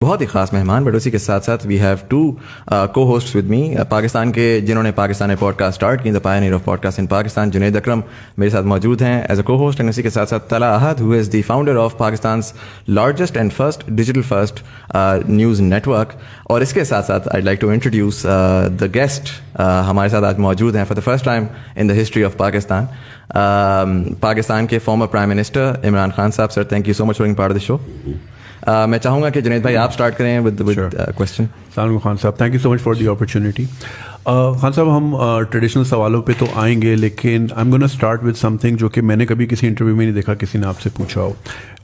بہت ہی خاص مہمان، بٹ اسی کے ساتھ ساتھ وی ہیو ٹو کو ہوسٹس ود می پاکستان کے، جنہوں نے پاکستان پوڈ کاسٹ اسٹارٹ کی، the pioneer of pod cost ان پاکستان. جنید اکرم میرے ساتھ موجود ہیں ایز اے کو ہوسٹ، اینڈ اسی کے ساتھ ساتھ Talha Ahad who is the founder of Pakistan's largest and first digital first news network. اور اس کے ساتھ ساتھ I like to introduce the guest ہمارے ساتھ آج موجود ہیں for the first time in the history of Pakistan, Pakistan کے former prime minister Imran Khan sahib. Sir thank you so much for being part of the show. میں چاہوں گا کہ جنید بھائی آپ اسٹارٹ کریں ود کوشچن. السلام علیکم خان صاحب، thank you so much for the opportunity. Khan صاحب ہم ٹریڈیشنل سوالوں پہ تو آئیں گے، لیکن I am gonna start with some thing جو کہ میں نے کبھی کسی انٹرویو میں نہیں دیکھا کسی نے آپ سے پوچھا ہو،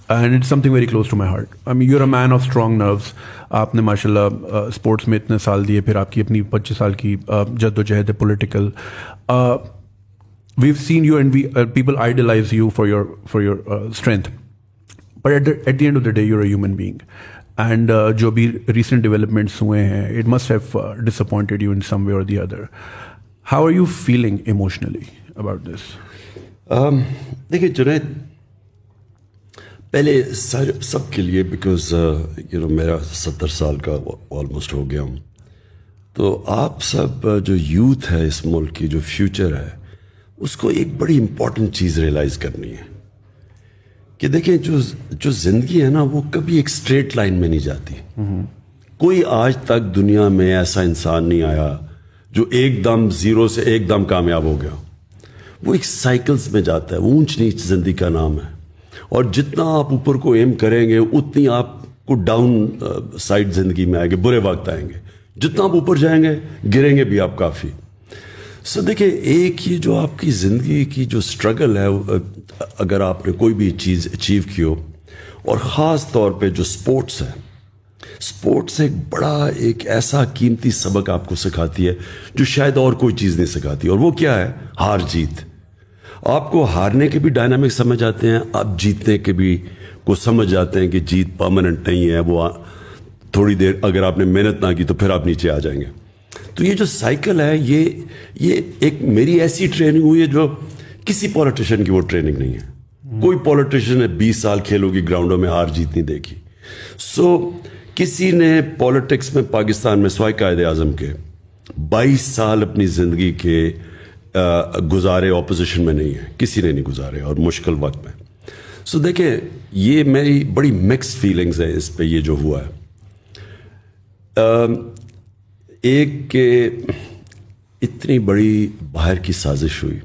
and it's something very close to my heart. I mean you are a man of strong nerves. آپ نے ماشاء اللہ اسپورٹس میں اتنے سال دیے، پھر آپ کی اپنی 25 سال کی جد و جہد ہے political. we've seen you and people idolize you for your strength. But at the end of the day, you're a human being. And جو بھی recent developments ہوئے ہیں, it must have disappointed you in some way or the other. How are you feeling emotionally about this? دیکھیے جنید، پہلے سب کے لیے because میرا 70 سال کا آلموسٹ ہو گیا ہوں، تو آپ سب جو یوتھ ہے اس ملک کی، جو فیوچر ہے، اس کو ایک بڑی امپورٹنٹ چیز ریئلائز کرنی ہے کہ دیکھیں جو زندگی ہے نا، وہ کبھی ایک اسٹریٹ لائن میں نہیں جاتی. کوئی آج تک دنیا میں ایسا انسان نہیں آیا جو ایک دم زیرو سے ایک دم کامیاب ہو گیا. وہ ایک سائیکلز میں جاتا ہے، اونچ نیچ زندگی کا نام ہے. اور جتنا آپ اوپر کو ایم کریں گے اتنی آپ کو ڈاؤن سائڈ زندگی میں آئے گے، برے وقت آئیں گے. جتنا آپ اوپر جائیں گے گریں گے بھی آپ کافی. سو دیکھیں، ایک یہ جو آپ کی زندگی کی جو اسٹرگل ہے، اگر آپ نے کوئی بھی چیز اچیو کی ہو، اور خاص طور پہ جو اسپورٹس ہے، اسپورٹس ایک ایسا قیمتی سبق آپ کو سکھاتی ہے جو شاید اور کوئی چیز نہیں سکھاتی. اور وہ کیا ہے؟ ہار جیت. آپ کو ہارنے کے بھی ڈائنامک سمجھ آتے ہیں، آپ جیتنے کے بھی کو سمجھ جاتے ہیں کہ جیت پرماننٹ نہیں ہے. وہ تھوڑی دیر اگر آپ نے محنت نہ کی تو پھر آپ نیچے آ جائیں گے. تو یہ جو سائیکل ہے، یہ ایک میری ایسی ٹریننگ ہوئی ہے جو کسی پولیٹیشین کی وہ ٹریننگ نہیں ہے. کوئی پولیٹیشین نے 20 سال کھیلوں کی گراؤنڈوں میں ہار جیت نہیں دیکھی. سو کسی نے پولیٹکس میں پاکستان میں سوائے قائد اعظم کے 22 سال اپنی زندگی کے گزارے اپوزیشن میں نہیں ہے، کسی نے نہیں گزارے، اور مشکل وقت میں. سو دیکھیں، یہ میری بڑی مکس فیلنگز ہیں اس پہ. یہ جو ہوا ہے، ایک کہ اتنی بڑی باہر کی سازش ہوئی،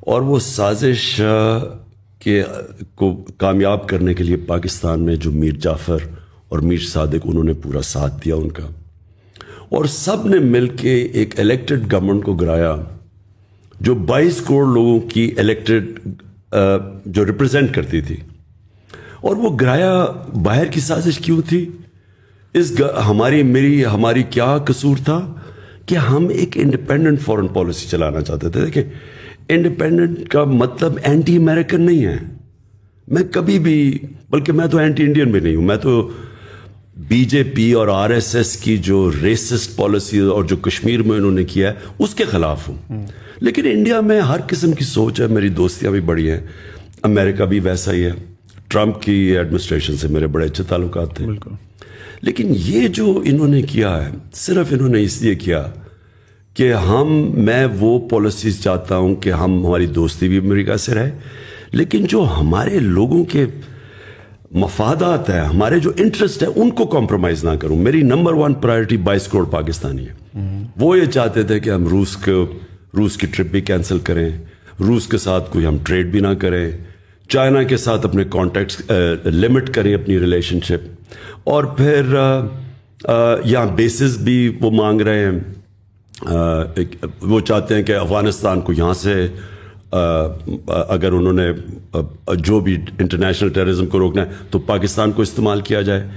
اور وہ سازش کو کامیاب کرنے کے لیے پاکستان میں جو میر جعفر اور میر صادق، انہوں نے پورا ساتھ دیا ان کا، اور سب نے مل کے ایک الیکٹڈ گورنمنٹ کو گرایا جو 22 کروڑ لوگوں کی الیکٹڈ جو ریپرزینٹ کرتی تھی. اور وہ گرایا باہر کی سازش کیوں تھی؟ ہماری کیا قصور تھا کہ ہم ایک انڈیپینڈنٹ فورن پالیسی چلانا چاہتے تھے. دیکھیں، انڈیپینڈنٹ کا مطلب اینٹی امریکن نہیں ہے. میں کبھی بھی، بلکہ میں تو اینٹی انڈین بھی نہیں ہوں. میں تو بی جے پی اور آر ایس ایس کی جو ریسسٹ پالیسی اور جو کشمیر میں انہوں نے کیا ہے اس کے خلاف ہوں. لیکن انڈیا میں ہر قسم کی سوچ ہے. میری دوستیاں بھی بڑی ہیں. امریکہ بھی ویسا ہی ہے. ٹرمپ کی ایڈمنسٹریشن سے میرے بڑے اچھے تعلقات تھے. بالکل. لیکن یہ جو انہوں نے کیا ہے، صرف انہوں نے اس لیے کیا کہ میں وہ پالیسیز چاہتا ہوں کہ ہماری دوستی بھی امریکہ سے رہے، لیکن جو ہمارے لوگوں کے مفادات ہیں، ہمارے جو انٹرسٹ ہے، ان کو کمپرومائز نہ کروں. میری نمبر 1 پرائرٹی 22 کروڑ پاکستانی ہے. وہ یہ چاہتے تھے کہ ہم روس کی ٹرپ بھی کینسل کریں، روس کے ساتھ کوئی ہم ٹریڈ بھی نہ کریں، چائنا کے ساتھ اپنے کانٹیکٹس لمٹ کریں اپنی ریلیشن شپ، اور پھر یہاں بیسز بھی وہ مانگ رہے ہیں. وہ چاہتے ہیں کہ افغانستان کو یہاں سے اگر انہوں نے جو بھی انٹرنیشنل ٹیررزم کو روکنا ہے تو پاکستان کو استعمال کیا جائے.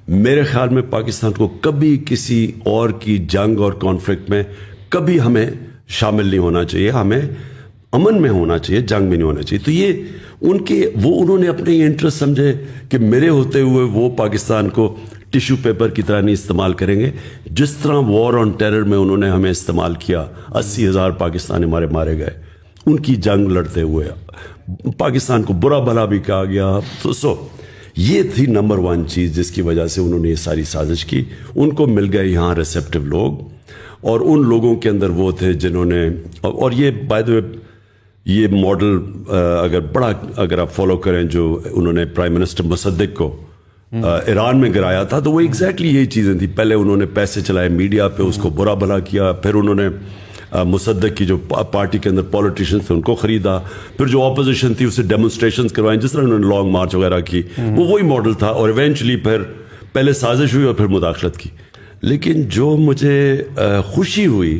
میرے خیال میں پاکستان کو کبھی کسی اور کی جنگ اور کانفلکٹ میں کبھی ہمیں شامل نہیں ہونا چاہیے. ہمیں امن میں ہونا چاہیے، جنگ میں نہیں ہونا چاہیے. تو یہ انہوں نے اپنے انٹرسٹ سمجھے کہ میرے ہوتے ہوئے وہ پاکستان کو ٹیشو پیپر کی طرح نہیں استعمال کریں گے. جس طرح وار آن ٹیرر میں انہوں نے ہمیں استعمال کیا، 80,000 پاکستانی ہمارے مارے گئے ان کی جنگ لڑتے ہوئے. پاکستان کو برا بھلا بھی کہا گیا. سو یہ تھی نمبر 1 چیز جس کی وجہ سے انہوں نے یہ ساری سازش کی. ان کو مل گئے یہاں ریسیپٹیو لوگ, اور ان لوگوں کے اندر وہ تھے جنہوں نے, اور یہ بائی دا وے یہ ماڈل اگر آپ فالو کریں جو انہوں نے پرائم منسٹر مصدق کو ایران میں گرایا تھا, تو وہ ایگزیکٹلی یہی چیزیں تھیں. پہلے انہوں نے پیسے چلائے میڈیا پہ, اس کو برا بھلا کیا, پھر انہوں نے مصدق کی جو پارٹی کے اندر پولیٹیشنز تھے ان کو خریدا, پھر جو اپوزیشن تھی اسے ڈیمونسٹریشنز کروائیں, جس طرح انہوں نے لانگ مارچ وغیرہ کی, وہ وہی ماڈل تھا. اور ایونچولی پھر پہلے سازش ہوئی اور پھر مداخلت کی. لیکن جو مجھے خوشی ہوئی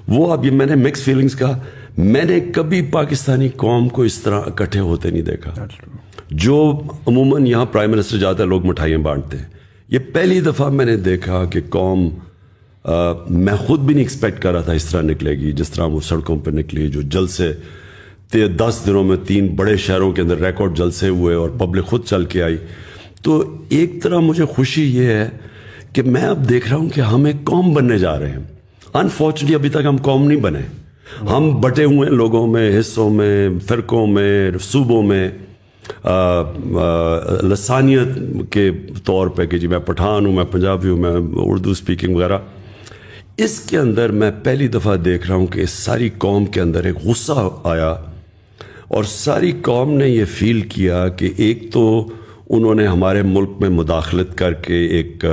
وہ, اب یہ میں نے مکس فیلنگز کہا, میں نے کبھی پاکستانی قوم کو اس طرح اکٹھے ہوتے نہیں دیکھا. جو عموماً یہاں پرائم منسٹر جاتا ہے لوگ مٹھائیاں بانٹتے ہیں, یہ پہلی دفعہ میں نے دیکھا کہ قوم, میں خود بھی نہیں ایکسپیکٹ کر رہا تھا اس طرح نکلے گی جس طرح وہ سڑکوں پہ نکلی. جو جلسے 10 دنوں میں 3 بڑے شہروں کے اندر ریکارڈ جلسے ہوئے اور پبلک خود چل کے آئی. تو ایک طرح مجھے خوشی یہ ہے کہ میں اب دیکھ رہا ہوں کہ ہم ایک قوم بننے جا رہے ہیں. انفارچونیٹلی ابھی تک ہم قوم نہیں بنے, ہم بٹے ہوئے ہیں لوگوں میں, حصوں میں, فرقوں میں, صوبوں میں, لسانیت کے طور پہ کہ جی میں پٹھان ہوں, میں پنجابی ہوں, میں اردو اسپیکنگ وغیرہ. اس کے اندر میں پہلی دفعہ دیکھ رہا ہوں کہ اس ساری قوم کے اندر ایک غصہ آیا, اور ساری قوم نے یہ فیل کیا کہ ایک تو انہوں نے ہمارے ملک میں مداخلت کر کے ایک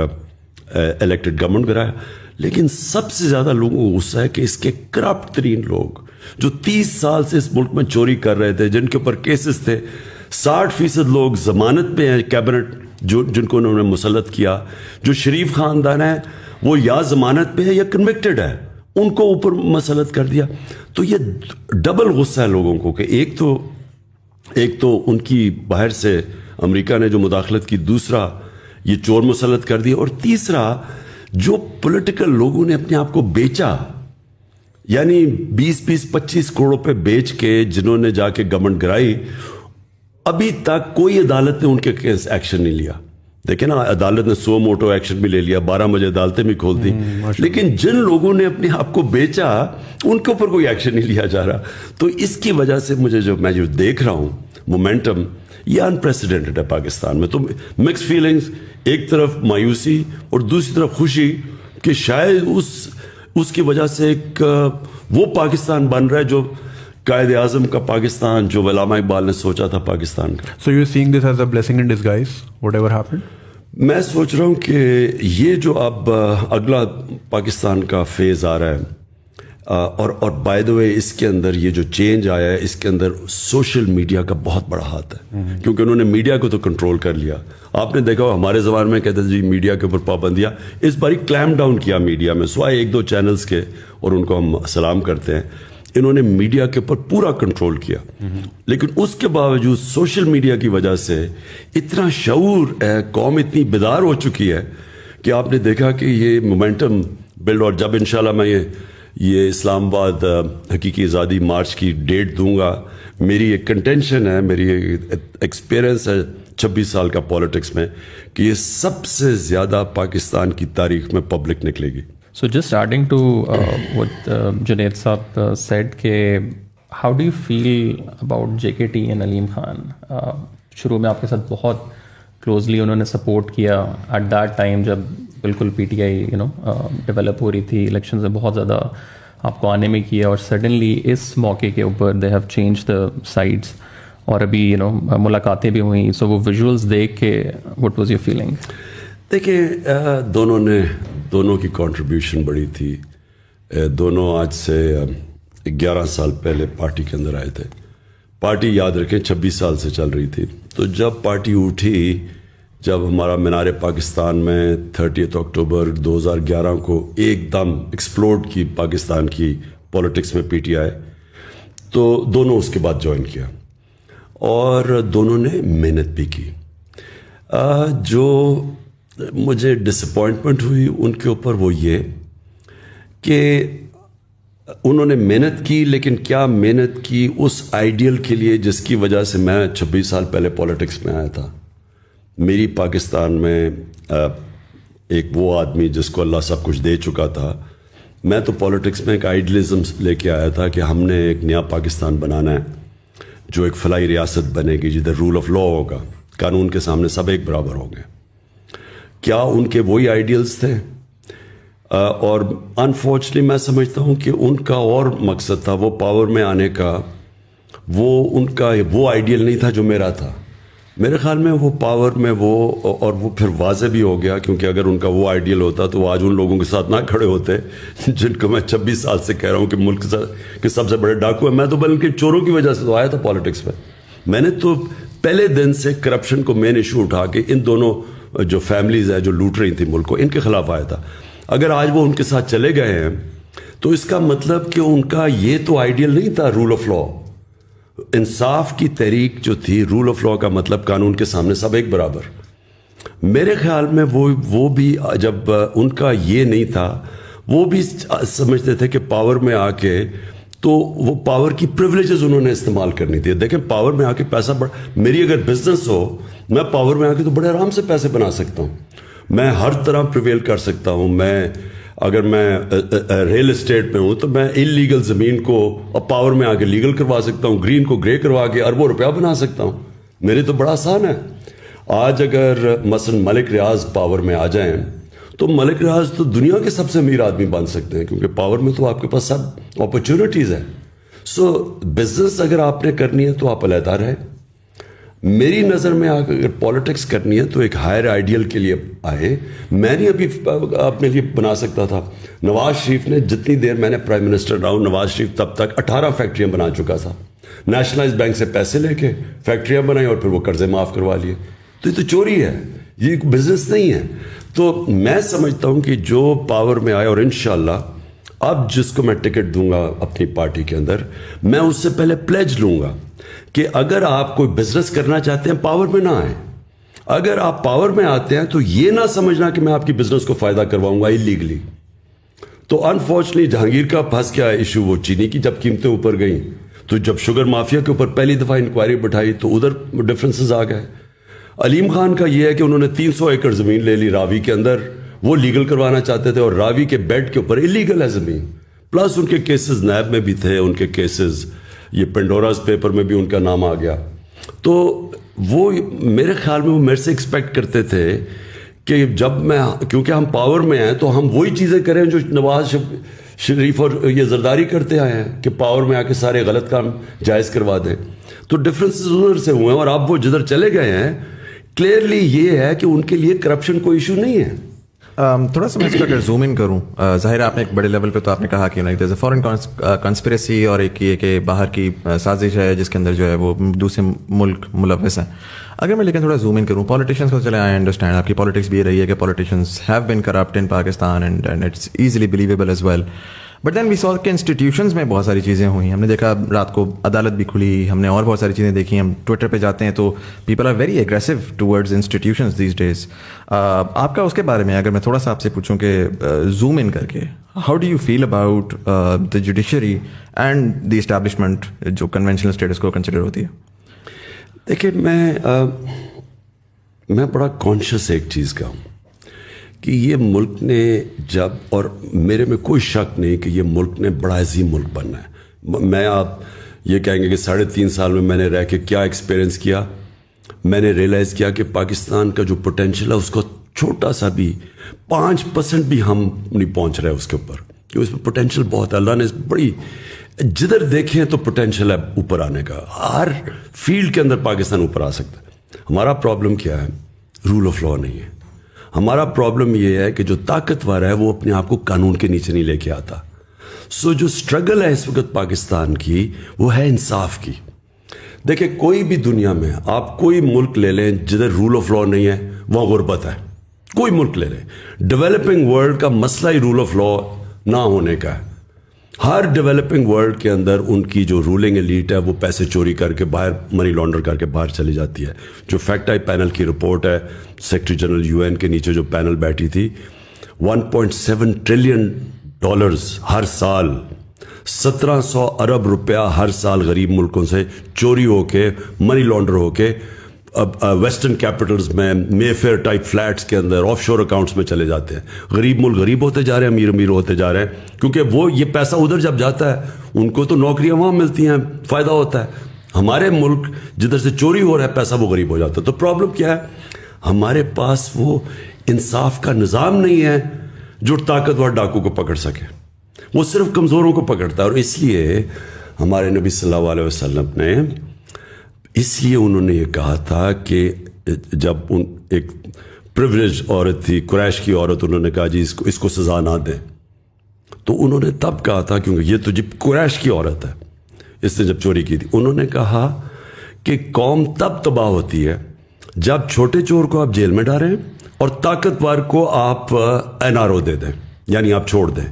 الیکٹڈ گورنمنٹ گرایا, لیکن سب سے زیادہ لوگوں کو غصہ ہے کہ اس کے کرپٹ ترین لوگ جو 30 سال سے اس ملک میں چوری کر رہے تھے, جن کے اوپر کیسز تھے, 60% لوگ ضمانت پہ ہیں کیبنٹ جن کو انہوں نے مسلط کیا, جو شریف خاندان ہے وہ یا ضمانت پہ ہے یا کنوکٹڈ ہے, ان کو اوپر مسلط کر دیا. تو یہ ڈبل غصہ ہے لوگوں کو کہ ایک تو ان کی باہر سے امریکہ نے جو مداخلت کی, دوسرا یہ چور مسلط کر دیا, اور تیسرا جو پولیٹیکل لوگوں نے اپنے آپ کو بیچا, یعنی 20-25 کروڑ پہ بیچ کے جنہوں نے جا کے گورنمنٹ گرائی, ابھی تک کوئی عدالت نے ان کے کیس ایکشن نہیں لیا. دیکھیں نا, عدالت نے سو موٹو ایکشن بھی لے لیا, 12 بجے عدالتیں بھی کھول دی, لیکن جن لوگوں نے اپنے آپ کو بیچا ان کے اوپر کوئی ایکشن نہیں لیا جا رہا. تو اس کی وجہ سے مجھے میں جو دیکھ رہا ہوں مومنٹم, یہ انپریسیڈنٹڈ ہے پاکستان میں. تو مکس فیلنگز, ایک طرف مایوسی اور دوسری طرف خوشی کہ شاید اس کی وجہ سے ایک وہ پاکستان بن رہا ہے جو قائد اعظم کا پاکستان, جو علامہ اقبال نے سوچا تھا پاکستان کا. So you're seeing this as a blessing in disguise, whatever happened? میں سوچ رہا ہوں کہ یہ جو اب اگلا پاکستان کا فیز آ رہا ہے, اور بائی دا وے اس کے اندر یہ جو چینج آیا ہے, اس کے اندر سوشل میڈیا کا بہت بڑا ہاتھ ہے, کیونکہ انہوں نے میڈیا کو تو کنٹرول کر لیا. آپ نے دیکھا ہمارے زبان میں کہتے ہیں جی میڈیا کے اوپر پابندیاں, اس باری کلیم ڈاؤن کیا میڈیا میں, سوائے 1-2 چینلز کے, اور ان کو ہم سلام کرتے ہیں. انہوں نے میڈیا کے اوپر پورا کنٹرول کیا, لیکن اس کے باوجود سوشل میڈیا کی وجہ سے اتنا شعور ہے, قوم اتنی بیدار ہو چکی ہے کہ آپ نے دیکھا کہ یہ مومنٹم بلڈ. اور جب انشاءاللہ میں یہ اسلام آباد حقیقی آزادی مارچ کی ڈیٹ دوں گا, میری ایک کنٹینشن ہے, میری ایکسپیرئنس ہے 26 سال کا پالیٹکس میں, کہ یہ سب سے زیادہ پاکستان کی تاریخ میں پبلک نکلے گی. So just adding to what Junaid Saab said, how do you feel about JKT and Aleem Khan? شروع میں آپ کے ساتھ بہت کلوزلی انہوں نے سپورٹ کیا ایٹ دیٹ ٹائم جب بالکل پی ٹی آئی ڈیولپ ہو رہی تھی, الیکشن سے بہت زیادہ آپ کو آنے میں کیا, اور سڈنلی اس موقع کے اوپر they have change the sides, اور ابھی ملاقاتیں بھی ہوئیں. سو وہ ویژولس دیکھ کے وٹ واز یور فیلنگ؟ دیکھیں دونوں کی کنٹریبیوشن بڑی تھی. دونوں آج سے 11 سال پہلے پارٹی کے اندر آئے تھے. پارٹی یاد رکھیں 26 سال سے چل رہی تھی. تو جب پارٹی اٹھی, جب ہمارا مینار پاکستان میں 30 اکتوبر 2011 کو ایک دم ایکسپلوڈ کی پاکستان کی پولیٹکس میں پی ٹی آئی, تو دونوں اس کے بعد جوائن کیا, اور دونوں نے محنت بھی کی. جو مجھے ڈس اپوائنٹمنٹ ہوئی ان کے اوپر وہ یہ کہ انہوں نے محنت کی, لیکن کیا محنت کی اس آئیڈیل کے لیے جس کی وجہ سے میں 26 سال پہلے پولیٹکس میں آیا تھا. میری پاکستان میں ایک وہ آدمی جس کو اللہ سب کچھ دے چکا تھا, میں تو پولیٹکس میں ایک آئیڈیلزم لے کے آیا تھا کہ ہم نے ایک نیا پاکستان بنانا ہے جو ایک فلاحی ریاست بنے گی, جدھر رول آف لا ہوگا, قانون کے سامنے سب ایک برابر ہوں گے. کیا ان کے وہی آئیڈیلز تھے؟ اور انفارچونیٹلی میں سمجھتا ہوں کہ ان کا اور مقصد تھا وہ پاور میں آنے کا. وہ ان کا وہ آئیڈیل نہیں تھا جو میرا تھا. میرے خیال میں وہ پاور میں وہ، اور وہ پھر واضح بھی ہو گیا، کیونکہ اگر ان کا وہ آئیڈیل ہوتا تو وہ آج ان لوگوں کے ساتھ نہ کھڑے ہوتے جن کو میں 26 سال سے کہہ رہا ہوں کہ ملک کے سب سے بڑے ڈاکو ہیں. میں تو بلکہ چوروں کی وجہ سے تو آیا تھا پالیٹکس میں. میں نے تو پہلے دن سے کرپشن کو مین ایشو اٹھا کے ان دونوں جو فیملیز ہیں جو لوٹ رہی تھیں ملک کو، ان کے خلاف آیا تھا. اگر آج وہ ان کے ساتھ چلے گئے ہیں تو اس کا مطلب کہ ان کا یہ تو آئیڈیل نہیں تھا رول آف لا. انصاف کی تحریک جو تھی، رول آف لا کا مطلب قانون کے سامنے سب ایک برابر. میرے خیال میں وہ بھی جب ان کا یہ نہیں تھا، وہ بھی سمجھتے تھے کہ پاور میں آ کے تو وہ پاور کی پریولیجز انہوں نے استعمال کرنی تھی. دیکھیں پاور میں آ کے پیسہ میری اگر بزنس ہو، میں پاور میں آ کے تو بڑے آرام سے پیسے بنا سکتا ہوں. میں ہر طرح پریویل کر سکتا ہوں. اگر میں ریل اسٹیٹ میں ہوں تو میں انلیگل زمین کو پاور میں آ کے لیگل کروا سکتا ہوں، گرین کو گرے کروا کے اربوں روپیہ بنا سکتا ہوں. میرے تو بڑا آسان ہے. آج اگر مثلا ملک ریاض پاور میں آ جائیں تو ملک ریاض تو دنیا کے سب سے امیر آدمی بن سکتے ہیں، کیونکہ پاور میں تو آپ کے پاس سب اپرچونیٹیز ہیں. سو بزنس اگر آپ نے کرنی ہے تو آپ علیحدہ رہیں. میری نظر میں اگر پالیٹکس کرنی ہے تو ایک ہائر آئیڈیل کے لیے آئے. میں نہیں ابھی اپنے لیے بنا سکتا تھا. نواز شریف نے جتنی دیر میں نے پرائم منسٹر رہا ہوں، نواز شریف تب تک 18 فیکٹریاں بنا چکا تھا. نیشنلائز بینک سے پیسے لے کے فیکٹریاں بنائی اور پھر وہ قرضے معاف کروا لیے. تو یہ تو چوری ہے، یہ بزنس نہیں ہے. تو میں سمجھتا ہوں کہ جو پاور میں آئے، اور انشاءاللہ اب جس کو میں ٹکٹ دوں گا اپنی پارٹی کے اندر، میں اس سے پہلے پلیج لوں گا کہ اگر آپ کوئی بزنس کرنا چاہتے ہیں پاور میں نہ آئیں. اگر آپ پاور میں آتے ہیں تو یہ نہ سمجھنا کہ میں آپ کی بزنس کو فائدہ کرواؤں گا انلیگلی. تو انفارچونیٹلی جہانگیر کا پھنس گیا ایشو وہ چینی کی، جب قیمتیں اوپر گئیں تو جب شوگر مافیا کے اوپر پہلی دفعہ انکوائری بٹھائی تو ادھر ڈفرینسز آ گئے. علیم خان کا یہ ہے کہ انہوں نے 300 ایکڑ زمین لے لی راوی کے اندر، وہ لیگل کروانا چاہتے تھے، اور راوی کے بیڈ کے اوپر انلیگل ہے زمین. پلس ان کے کیسز نیب میں بھی تھے، ان کے کیسز یہ پینڈوراز پیپر میں بھی ان کا نام آ گیا. تو وہ میرے خیال میں وہ میرے سے ایکسپیکٹ کرتے تھے کہ جب میں، کیونکہ ہم پاور میں ہیں تو ہم وہی چیزیں کریں جو نواز شریف اور یہ زرداری کرتے آئے ہیں کہ پاور میں آ کے سارے غلط کام جائز کروا دیں. تو ڈفرینسز ادھر سے ہوئے ہیں، اور اب وہ جدھر چلے گئے ہیں کلیئرلی یہ ہے کہ ان کے لیے کرپشن کوئی ایشو نہیں ہے. تھوڑا سا میں اس پہ اگر زوم ان کروں، ظاہر آپ نے ایک بڑے لیول پہ تو آپ نے کہا کہ فورن کنسپریسی اور ایک یہ کہ باہر کی سازش ہے جس کے اندر جو ہے وہ دوسرے ملک ملوث ہیں. اگر میں لیکن تھوڑا زوم ان کروں پالیٹیشینس کو، چلے آئی انڈرسٹینڈ آپ کی پالیٹکس بھی یہ رہی ہے کہ politicians have been corrupt in Pakistan and it's easily believable as well. But then we saw کہ انسٹیٹیوشنز میں بہت ساری چیزیں ہوئی. ہم نے دیکھا رات کو عدالت بھی کھلی، ہم نے اور بہت ساری چیزیں دیکھی. ہم ٹویٹر پہ جاتے ہیں تو people are very aggressive towards institutions these days. آپ کا اس کے بارے میں اگر میں تھوڑا سا آپ سے پوچھوں کہ زوم ان کر کے how do you feel about the judiciary and the establishment جو کنونشنل اسٹیٹس کو کنسیڈر ہوتی ہے؟ دیکھیں میں بڑا کانشیس ایک چیز کا ہوں کہ یہ ملک نے جب، اور میرے میں کوئی شک نہیں کہ یہ ملک نے بڑا عظیم ملک بننا ہے. میں آپ یہ کہیں گے کہ 3.5 سال میں نے رہ کے کیا ایکسپیرینس کیا. میں نے ریئلائز کیا کہ پاکستان کا جو پوٹینشیل ہے اس کو چھوٹا سا بھی 5% بھی ہم نہیں پہنچ رہے اس کے اوپر، کہ اس میں پوٹینشیل بہت ہے. اللہ نے بڑی، جدھر دیکھیں تو پوٹینشیل ہے اوپر آنے کا. ہر فیلڈ کے اندر پاکستان اوپر آ سکتا ہے. ہمارا پرابلم کیا ہے؟ رول آف لا نہیں ہے. ہمارا پرابلم یہ ہے کہ جو طاقتور ہے وہ اپنے آپ کو قانون کے نیچے نہیں لے کے آتا. سو جو سٹرگل ہے اس وقت پاکستان کی وہ ہے انصاف کی. دیکھیں کوئی بھی دنیا میں آپ کوئی ملک لے لیں جدھر رول آف لا نہیں ہے وہاں غربت ہے. کوئی ملک لے لیں. ڈیولپنگ ورلڈ کا مسئلہ ہی رول آف لا نہ ہونے کا ہے. ہر ڈیولپنگ ورلڈ کے اندر ان کی جو رولنگ ایلیٹ ہے وہ پیسے چوری کر کے باہر، منی لانڈر کر کے باہر چلی جاتی ہے. جو فیکٹ آئی پینل کی رپورٹ ہے، سیکرٹری جنرل UN کے نیچے جو پینل بیٹھی تھی، $1.7 ٹریلین ہر سال، 1700 ارب روپیہ ہر سال غریب ملکوں سے چوری ہو کے، منی لانڈر ہو کے ویسٹرن کیپٹلز میں، مے فیئر ٹائپ فلیٹس کے اندر، آف شور اکاؤنٹس میں چلے جاتے ہیں. غریب ملک غریب ہوتے جا رہے ہیں، امیر امیر ہوتے جا رہے ہیں، کیونکہ وہ یہ پیسہ ادھر جب جاتا ہے ان کو تو نوکریاں وہاں ملتی ہیں، فائدہ ہوتا ہے. ہمارے ملک جدھر سے چوری ہو رہا ہے پیسہ وہ غریب ہو جاتا ہے. تو پرابلم کیا ہے؟ ہمارے پاس وہ انصاف کا نظام نہیں ہے جو طاقتور ڈاکو کو پکڑ سکے. وہ صرف کمزوروں کو پکڑتا ہے. اور اس لیے ہمارے نبی صلی اللہ علیہ وسلم نے اس لیے انہوں نے یہ کہا تھا کہ جب ایک پریویلیج عورت تھی, قریش کی عورت, انہوں نے کہا جی اس کو سزا نہ دیں, تو انہوں نے تب کہا تھا, کیونکہ یہ تو جب قریش کی عورت ہے, اس نے جب چوری کی تھی, انہوں نے کہا کہ قوم تب تباہ ہوتی ہے جب چھوٹے چور کو آپ جیل میں ڈالیں اور طاقتور کو آپ NRO دے دیں, یعنی آپ چھوڑ دیں.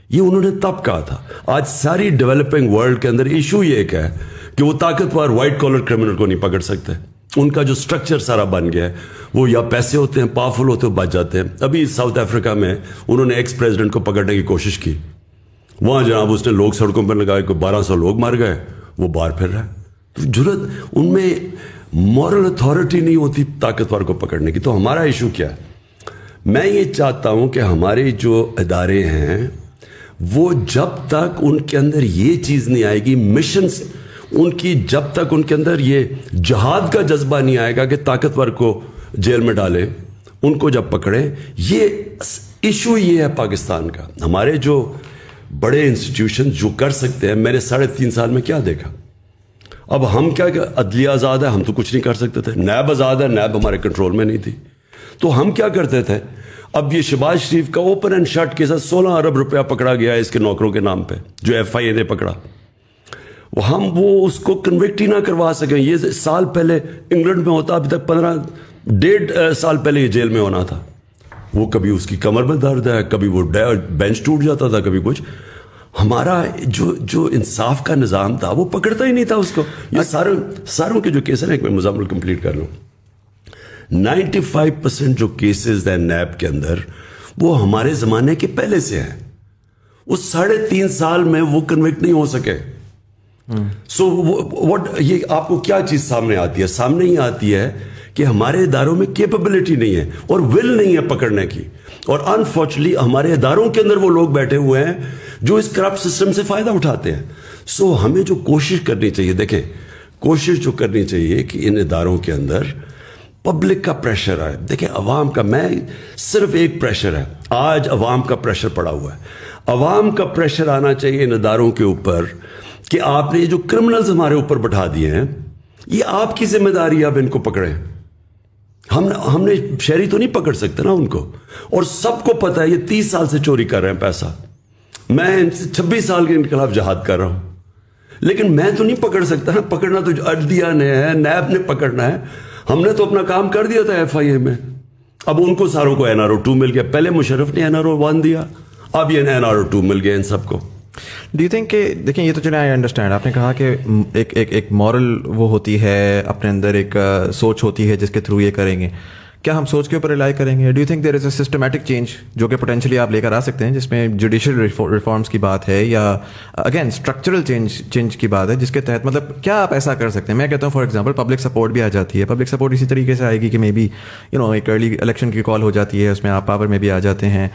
یہ انہوں نے تب کہا تھا. آج ساری ڈیولپنگ ورلڈ کے اندر ایشو یہ ایک ہے کہ وہ طاقتور وائٹ کالر کرمنل کو نہیں پکڑ سکتے. ان کا جو سٹرکچر سارا بن گیا ہے, وہ یا پیسے ہوتے ہیں, پاورفل ہوتے ہیں, بچ جاتے ہیں. ابھی ساؤتھ افریقہ میں انہوں نے ایکس پریزیڈنٹ کو پکڑنے کی کوشش کی, وہاں جناب اس نے لوگ سڑکوں پر لگائے, کوئی 1200 لوگ مار گئے, وہ باہر پھر رہا ہے. تو جرت ان میں مورل اتھارٹی نہیں ہوتی طاقتور کو پکڑنے کی. تو ہمارا ایشو کیا ہے؟ میں یہ چاہتا ہوں کہ ہمارے جو ادارے ہیں وہ جب تک ان کے اندر یہ چیز نہیں آئے گی, مشنز ان کی, جب تک ان کے اندر یہ جہاد کا جذبہ نہیں آئے گا کہ طاقتور کو جیل میں ڈالیں, ان کو جب پکڑیں. یہ ایشو یہ ہے پاکستان کا. ہمارے جو بڑے انسٹیٹیوشن جو کر سکتے ہیں, میں نے 3.5 سال میں کیا دیکھا. اب ہم کیا کہ عدلیہ آزاد ہے, ہم تو کچھ نہیں کر سکتے تھے. نیب آزاد ہے, نیب ہمارے کنٹرول میں نہیں تھی. تو ہم کیا کرتے تھے؟ اب یہ شہباز شریف کا اوپن اینڈ شٹ کے ساتھ 16 ارب روپیہ پکڑا گیا ہے اس کے نوکروں کے نام پہ, جو FIA نے پکڑا. ہم وہ اس کو کنوکٹ ہی نہ کروا سکیں. یہ سال پہلے انگلینڈ میں ہوتا, ابھی تک 1.5 سال پہلے یہ جیل میں ہونا تھا. وہ کبھی اس کی کمر میں درد ہے, کبھی وہ بینچ ٹوٹ جاتا تھا, کبھی کچھ. ہمارا جو انصاف کا نظام تھا وہ پکڑتا ہی نہیں تھا اس کو. یہ ساروں کے جو کیس ہیں, ایک میں مزامل کمپلیٹ کر لوں. 95% جو کیسز ہیں نیب کے اندر وہ ہمارے زمانے کے پہلے سے ہیں. وہ 3.5 سال میں وہ کنوکٹ نہیں ہو سکے. سو یہ آپ کو کیا چیز سامنے آتی ہے؟ سامنے ہی آتی ہے کہ ہمارے اداروں میں کیپبلٹی نہیں ہے اور ول نہیں ہے پکڑنے کی. اور انفارچونیٹلی ہمارے اداروں کے اندر وہ لوگ بیٹھے ہوئے ہیں جو اس کرپٹ سسٹم سے فائدہ اٹھاتے ہیں. سو ہمیں جو کوشش کرنی چاہیے, دیکھیں کوشش جو کرنی چاہیے کہ ان اداروں کے اندر پبلک کا پریشر آئے. دیکھیں عوام کا, میں صرف ایک پریشر ہے آج, عوام کا پریشر پڑا ہوا ہے. عوام کا پریشر آنا چاہیے ان اداروں کے اوپر کہ آپ نے یہ جو کرمنلز ہمارے اوپر بٹھا دیے ہیں, یہ آپ کی ذمہ داری ہے, آپ ان کو پکڑیں. ہم نے شہری تو نہیں پکڑ سکتے نا ان کو. اور سب کو پتہ ہے یہ 30 سال سے چوری کر رہے ہیں پیسہ. میں 26 سال کے ان کے خلاف جہاد کر رہا ہوں, لیکن میں تو نہیں پکڑ سکتا نا. پکڑنا تو عدلیہ نے ہے, نیب نے پکڑنا ہے. ہم نے تو اپنا کام کر دیا تھا FIA میں. اب ان کو ساروں کو NRO 2 مل گیا. پہلے مشرف نے NRO 1 دیا, اب یہ NRO 2 مل گیا ان سب کو. ڈو یو تھنک کہ دیکھیں یہ تو چلیں آئی انڈرسٹینڈ, آپ نے کہا کہ ایک مورل وہ ہوتی ہے, اپنے اندر ایک سوچ ہوتی ہے جس کے تھرو یہ کریں گے. کیا ہم سوچ کے اوپر ریلائی کریں گے؟ Do you think there is a systematic change جو کہ پوٹینشلی آپ لے کر آ سکتے ہیں, جس میں جوڈیشل ریفارمس کی بات ہے یا اگین اسٹرکچرل چینج کی بات ہے, جس کے تحت مطلب کیا آپ ایسا کر سکتے ہیں؟ میں کہتا ہوں فار ایگزامپل پبلک سپورٹ بھی آ جاتی ہے. پبلک سپورٹ اسی طریقے سے آئے گی کہ مے بی ایک ارلی الیکشن کی کال ہو جاتی ہے, اس میں آپ پاور میں بھی آ جاتے ہیں.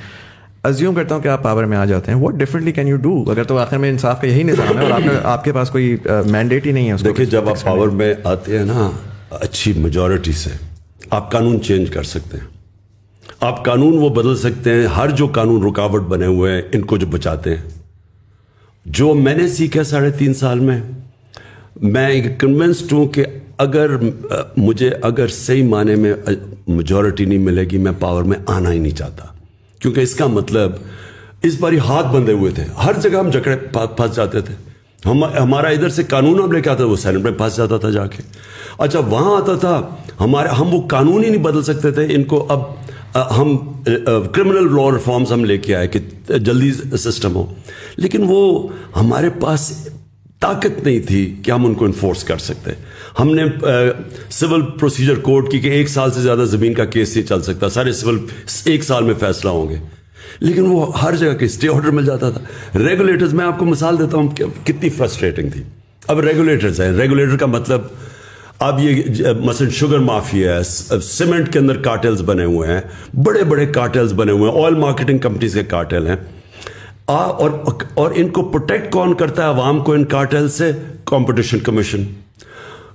ازیوم کرتا ہوں کہ آپ پاور میں آ جاتے ہیں. What differently can you do اگر تو آخر میں انصاف کا یہی نظام ہے اور آپ کے پاس کوئی مینڈیٹ ہی نہیں ہے؟ دیکھیں جب آپ پاور میں آتے ہیں نا اچھی میجورٹی سے, آپ قانون چینج کر سکتے ہیں. آپ قانون وہ بدل سکتے ہیں, ہر جو قانون رکاوٹ بنے ہوئے ہیں ان کو جو بچاتے ہیں. جو میں نے سیکھا 3.5 سال میں کنونسڈ ہوں کہ اگر صحیح معنی میں میجورٹی نہیں ملے گی, میں پاور میں آنا ہی نہیں چاہتا. کیونکہ اس کا مطلب اس باری ہاتھ بندھے ہوئے تھے, ہر جگہ ہم جکڑے پھنس جاتے تھے. ہمارا ادھر سے قانون ہم لے کے آتا تھا, وہ سینٹ میں پھنس جاتا تھا جا کے. اچھا وہاں آتا تھا ہم وہ قانون ہی نہیں بدل سکتے تھے ان کو. اب ہم کرمنل لا ریفارمز ہم لے کے آئے کہ جلدی سسٹم ہو, لیکن وہ ہمارے پاس طاقت نہیں تھی کہ ہم ان کو انفورس کر سکتے. ہم نے سول پروسیجر کوڈ کی کہ 1 سال سے زیادہ زمین کا کیس نہیں چل سکتا, سارے سول 1 سال میں فیصلہ ہوں گے, لیکن وہ ہر جگہ کے اسٹے آرڈر مل جاتا تھا. ریگولیٹرز, میں آپ کو مثال دیتا ہوں کتنی فرسٹریٹنگ تھی. اب ریگولیٹرز ہیں, ریگولیٹر کا مطلب اب یہ مثلا شوگر مافیا ہے, سیمنٹ کے اندر کارٹلز بنے ہوئے ہیں, بڑے بڑے کارٹلز بنے ہوئے ہیں, آئل مارکیٹنگ کمپنیز کے کارٹل ہیں. اور ان کو پروٹیکٹ کون کرتا ہے عوام کو ان کارٹل سے؟ Competition commission.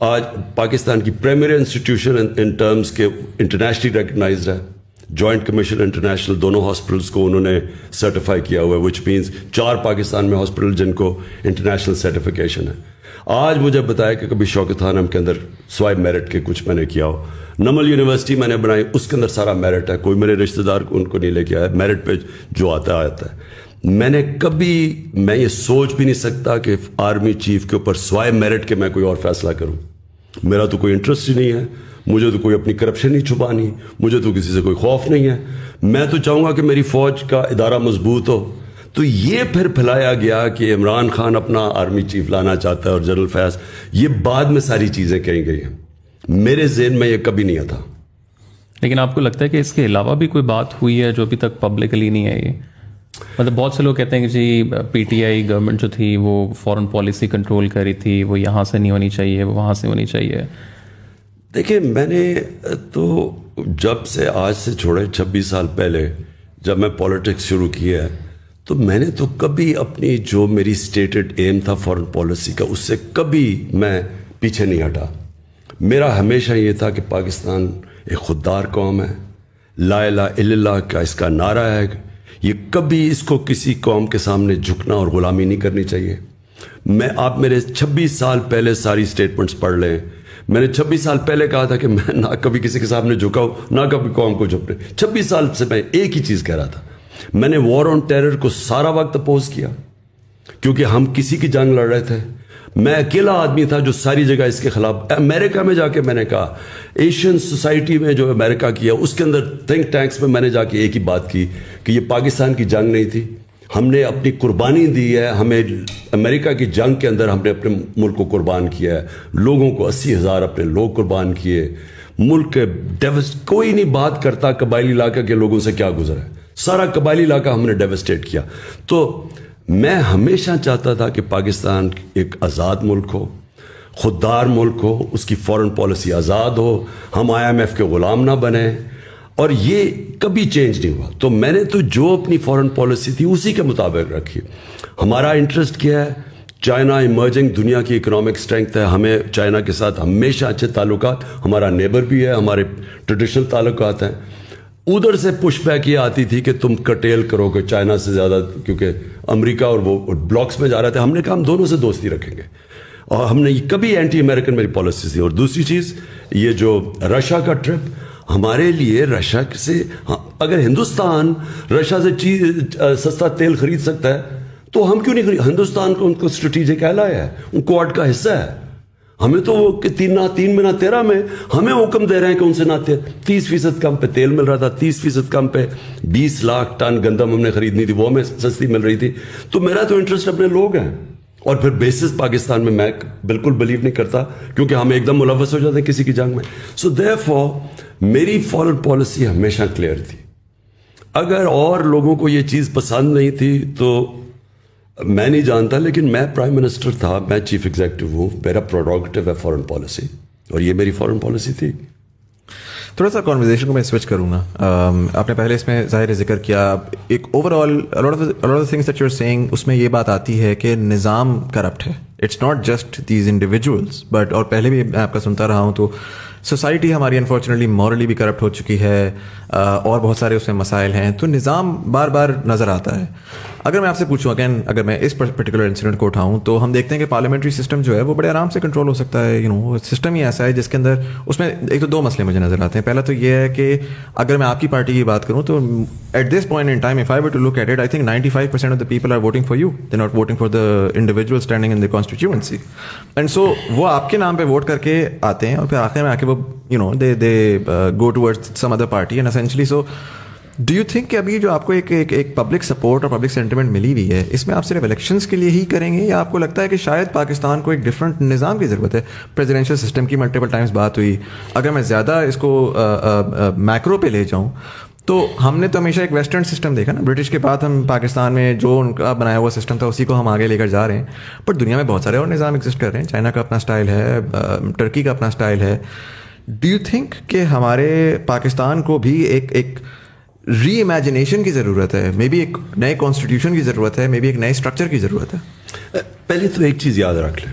آج پاکستان کی پرائمری انسٹیٹیوشن ان ٹرمز کے انٹرنیشنلی ریکگنائزڈ ہے. جوائنٹ کمیشن انٹرنیشنل دونوں ہاسپٹلس کو انہوں نے سرٹیفائی کیا ہوا ہے, وچ مینس 4 پاکستان میں ہاسپٹل جن کو انٹرنیشنل سرٹیفکیشن ہے. آج مجھے بتایا کہ کبھی شوکت خانم کے اندر سوائے میرٹ کے کچھ میں نے کیا ہو. نمل یونیورسٹی میں نے بنائی, اس کے اندر سارا میرٹ ہے, کوئی میرے رشتہ دار ان کو نہیں لے کے آیا, میرٹ پہ جو آتا ہے. میں نے کبھی, میں یہ سوچ بھی نہیں سکتا کہ آرمی چیف کے اوپر سوائے میرٹ کے میں کوئی اور فیصلہ کروں. میرا تو کوئی انٹرسٹ ہی نہیں ہے, مجھے تو کوئی اپنی کرپشن نہیں چھپانی, مجھے تو کسی سے کوئی خوف نہیں ہے. میں تو چاہوں گا کہ میری فوج کا ادارہ مضبوط ہو. تو یہ پھر پھیلایا گیا کہ عمران خان اپنا آرمی چیف لانا چاہتا ہے اور جنرل فیض, یہ بعد میں ساری چیزیں کہیں گئی ہیں. میرے ذہن میں یہ کبھی نہیں تھا. لیکن آپ کو لگتا ہے کہ اس کے علاوہ بھی کوئی بات ہوئی ہے جو ابھی تک پبلکلی نہیں آئی؟ مطلب بہت سے لوگ کہتے ہیں کہ جی پی ٹی آئی گورنمنٹ جو تھی وہ فارن پالیسی کنٹرول کر رہی تھی, وہ یہاں سے نہیں ہونی چاہیے, وہ وہاں سے ہونی چاہیے. دیکھیں, میں نے تو جب سے آج سے چھوڑے 26 سال پہلے جب میں پالیٹکس شروع کی ہے, تو میں نے تو کبھی اپنی جو میری اسٹیٹڈ ایم تھا فارن پالیسی کا, اس سے کبھی میں پیچھے نہیں ہٹا. میرا ہمیشہ یہ تھا کہ پاکستان ایک خوددار قوم ہے, لا الہ الا اللہ کا اس کا نعرہ ہے, یہ کبھی اس کو کسی قوم کے سامنے جھکنا اور غلامی نہیں کرنی چاہیے. آپ میرے 26 سال پہلے ساری اسٹیٹمنٹس پڑھ لیں. میں نے 26 سال پہلے کہا تھا کہ میں نہ کبھی کسی کے سامنے جھکا ہوں, نہ کبھی قوم کو جھکنے. 26 سال سے میں ایک ہی چیز کہہ رہا تھا. میں نے وار آن ٹیرر کو سارا وقت اپوز کیا, کیونکہ ہم کسی کی جنگ لڑ رہے تھے. میں اکیلا آدمی تھا جو ساری جگہ اس کے خلاف. امریکہ میں جا کے میں نے کہا, ایشین سوسائٹی میں جو امریکہ کیا, اس کے اندر تھنک ٹینکس میں نے جا کے ایک ہی بات کی کہ یہ پاکستان کی جنگ نہیں تھی, ہم نے اپنی قربانی دی ہے. ہمیں امریکہ کی جنگ کے اندر ہم نے اپنے ملک کو قربان کیا ہے, لوگوں کو 80,000 اپنے لوگ قربان کیے. ملک کے کوئی نہیں بات کرتا قبائلی علاقہ کے لوگوں سے کیا گزرا ہے, سارا قبائلی علاقہ ہم نے ڈیوسٹیٹ کیا. تو میں ہمیشہ چاہتا تھا کہ پاکستان ایک آزاد ملک ہو, خوددار ملک ہو, اس کی فارن پالیسی آزاد ہو, ہم IMF کے غلام نہ بنیں, اور یہ کبھی چینج نہیں ہوا. تو میں نے تو جو اپنی فارن پالیسی تھی اسی کے مطابق رکھی. ہمارا انٹرسٹ کیا ہے؟ چائنا ایمرجنگ دنیا کی اکنامک اسٹرینتھ ہے, ہمیں چائنا کے ساتھ ہمیشہ اچھے تعلقات, ہمارا نیبر بھی ہے, ہمارے ٹریڈیشنل تعلقات ہیں. ادھر سے پش بیک یہ آتی تھی کہ تم کٹیل کرو کہ چائنا سے زیادہ, کیونکہ امریکہ اور وہ بلاکس میں جا رہے تھے. ہم نے کہا ہم دونوں سے دوستی رکھیں گے, اور ہم نے کبھی اینٹی امریکن میری پالیسی تھی. اور دوسری چیز یہ جو رشیا کا ٹرپ, ہمارے لیے رشیا سے, اگر ہندوستان رشیا سے سستا تیل خرید سکتا ہے تو ہم کیوں نہیں خرید؟ ہندوستان کو ان کو اسٹریٹجک ایلائی ہے, ان کوڈ کا حصہ ہے. ہمیں تو وہ 3 مہینہ 13 میں ہمیں حکم دے رہے ہیں کہ ان سے نہ 30% کم پہ تیل مل رہا تھا, 30% کم پہ 20 لاکھ ٹن گندم ہم نے خریدنی تھی, وہ ہمیں سستی مل رہی تھی. تو میرا تو انٹرسٹ اپنے لوگ ہیں. اور پھر بیسس پاکستان میں بالکل بلیو نہیں کرتا, کیونکہ ہم ایک دم ملوث ہو جاتے ہیں کسی کی جنگ میں. سو دیئرفور میری فارن پالیسی ہمیشہ کلیئر تھی. اگر اور لوگوں کو یہ چیز پسند نہیں تھی تو میں نہیں جانتا, لیکن میں پرائم منسٹر تھا, میں چیف ایگزیکٹو ہوں, میرا پروڈکٹیو ہے فارن پالیسی, اور یہ میری فارن پالیسی تھی. تھوڑا سا کانورزیشن کو میں سوئچ کروں گا. آپ نے پہلے اس میں ظاہر ذکر کیا ایک overall things that you are seeing, اس میں یہ بات آتی ہے کہ نظام کرپٹ ہے. It's not just these individuals but, اور پہلے بھی میں آپ کا سنتا رہا ہوں تو سوسائٹی ہماری انفارچونیٹلی مورلی بھی کرپٹ ہو چکی ہے, اور بہت سارے اس میں مسائل ہیں. تو نظام بار بار نظر آتا ہے. اگر میں آپ سے پوچھوں اگین, اگر میں اس پرٹیکولر انسیڈنٹ کو اٹھاؤں تو ہم دیکھتے ہیں کہ پارلیمنٹری سسٹم جو ہے وہ بڑے آرام سے کنٹرول ہو سکتا ہے. سسٹم ہی ایسا ہے جس کے اندر, اس میں ایک تو 2 مسئلے مجھے نظر آتے ہیں. پہلا تو یہ ہے کہ اگر میں آپ کی پارٹی کی بات کروں تو at this point in time if I were to look at it, I think 95% of the people are voting for you, they not voting for the individual standing in the constituency. And so وہ آپ کے نام پہ vote کر کے آتے ہیں, اور پھر آخر میں آ کے وہ they go towards some other party and essentially so do you think کہ ابھی جو آپ کو ایک پبلک سپورٹ اور پبلک سینٹیمنٹ ملی ہوئی ہے, اس میں آپ صرف الیکشنز کے لیے ہی کریں گے, یا آپ کو لگتا ہے کہ شاید پاکستان کو ایک ڈفرنٹ نظام کی ضرورت ہے؟ پریزیڈینشیل سسٹم کی ملٹیپل ٹائمز بات ہوئی. اگر میں زیادہ اس کو میکرو پہ لے جاؤں تو ہم نے تو ہمیشہ ایک ویسٹرن سسٹم دیکھا نا, برٹش کے بعد ہم پاکستان میں جو ان کا بنایا ہوا سسٹم تھا اسی کو ہم آگے لے کر جا رہے ہیں. پر دنیا میں بہت سارے اور نظام ایگزسٹ کر رہے ہیں. چائنا کا اپنا اسٹائل ہے, ٹرکی کا اپنا اسٹائل ہے. ڈو یو تھنک کہ ہمارے پاکستان کو بھی ایک ری امیجنیشن کی ضرورت ہے, مے بی ایک نئے کانسٹیٹیوشن کی ضرورت ہے, مے بی ایک نئے اسٹرکچر کی ضرورت ہے؟ پہلے تو ایک چیز یاد رکھ لیں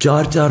4-4,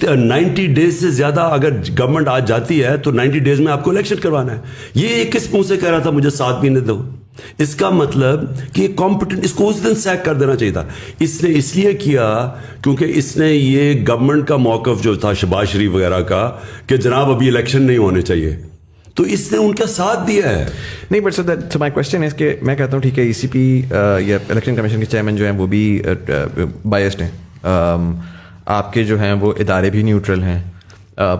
90 ڈیز سے زیادہ اگر گورنمنٹ آج جاتی ہے تو 90 ڈیز میں آپ کو الیکشن کروانا ہے. یہ کس منہ سے کہہ رہا تھا مجھے 7 مہینے دو؟ اس کا مطلب کہ کمپٹنٹ، اس کو اس دن سیک کر دینا چاہیے تھا. اس نے اس لیے کیا کیونکہ اس نے یہ گورنمنٹ کا موقف جو تھا شہباز شریف وغیرہ کا کہ جناب ابھی الیکشن نہیں ہونے چاہیے، تو اس نے ان کا ساتھ دیا ہے. نہیں بٹ سو مائی کوشچن ہے کہ میں کہتا ہوں ٹھیک ہے ای سی پی یا الیکشن کمیشن کے چیئرمین جو ہیں وہ بھی بائسڈ ہیں، آپ کے جو ہیں وہ ادارے بھی نیوٹرل ہیں،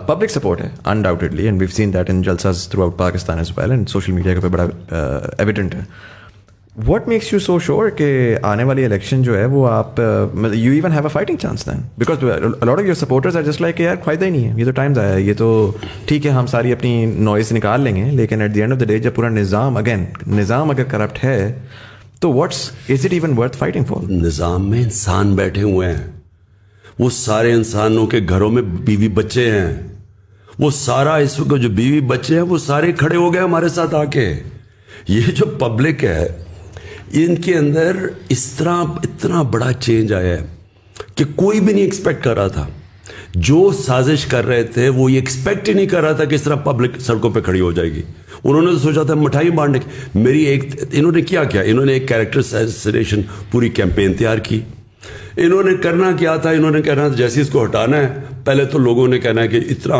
پبلک سپورٹ ہے undoubtedly and we've seen that in جلساز throughout Pakistan as well and social media کے پہ بڑا ایویڈنٹ ہے. What makes you so sure کہ آنے والی الیکشن جو ہے وہ آپ you even have a fighting chance then? Because lot of your supporters are just like کہ یار فائدہ ہی نہیں ہے، یہ تو ٹائمز آیا ہے، یہ تو ٹھیک ہے ہم ساری اپنی نوائز نکال لیں گے، لیکن at the end of the day جب پورا نظام اگر کرپٹ ہے تو what's is it even worth fighting for? نظام میں انسان بیٹھے ہوئے ہیں، وہ سارے انسانوں کے گھروں میں بیوی بچے ہیں، وہ سارا اس وقت جو بیوی بچے ہیں وہ سارے کھڑے ہو گئے ہمارے ساتھ آ کے. یہ جو پبلک ہے ان کے اندر اس طرح اتنا بڑا چینج آیا ہے کہ کوئی بھی نہیں ایکسپیکٹ کر رہا تھا. جو سازش کر رہے تھے وہ یہ ایکسپیکٹ ہی نہیں کر رہا تھا کہ اس طرح پبلک سڑکوں پہ کھڑی ہو جائے گی. انہوں نے تو سوچا تھا مٹھائی بانٹنے کی. انہوں نے کیا انہوں نے ایک کیریکٹر اسیسینیشن پوری کیمپین تیار کی. انہوں نے کرنا کیا تھا، انہوں نے کہنا جیسے اس کو ہٹانا ہے، پہلے تو لوگوں نے کہنا ہے کہ اتنا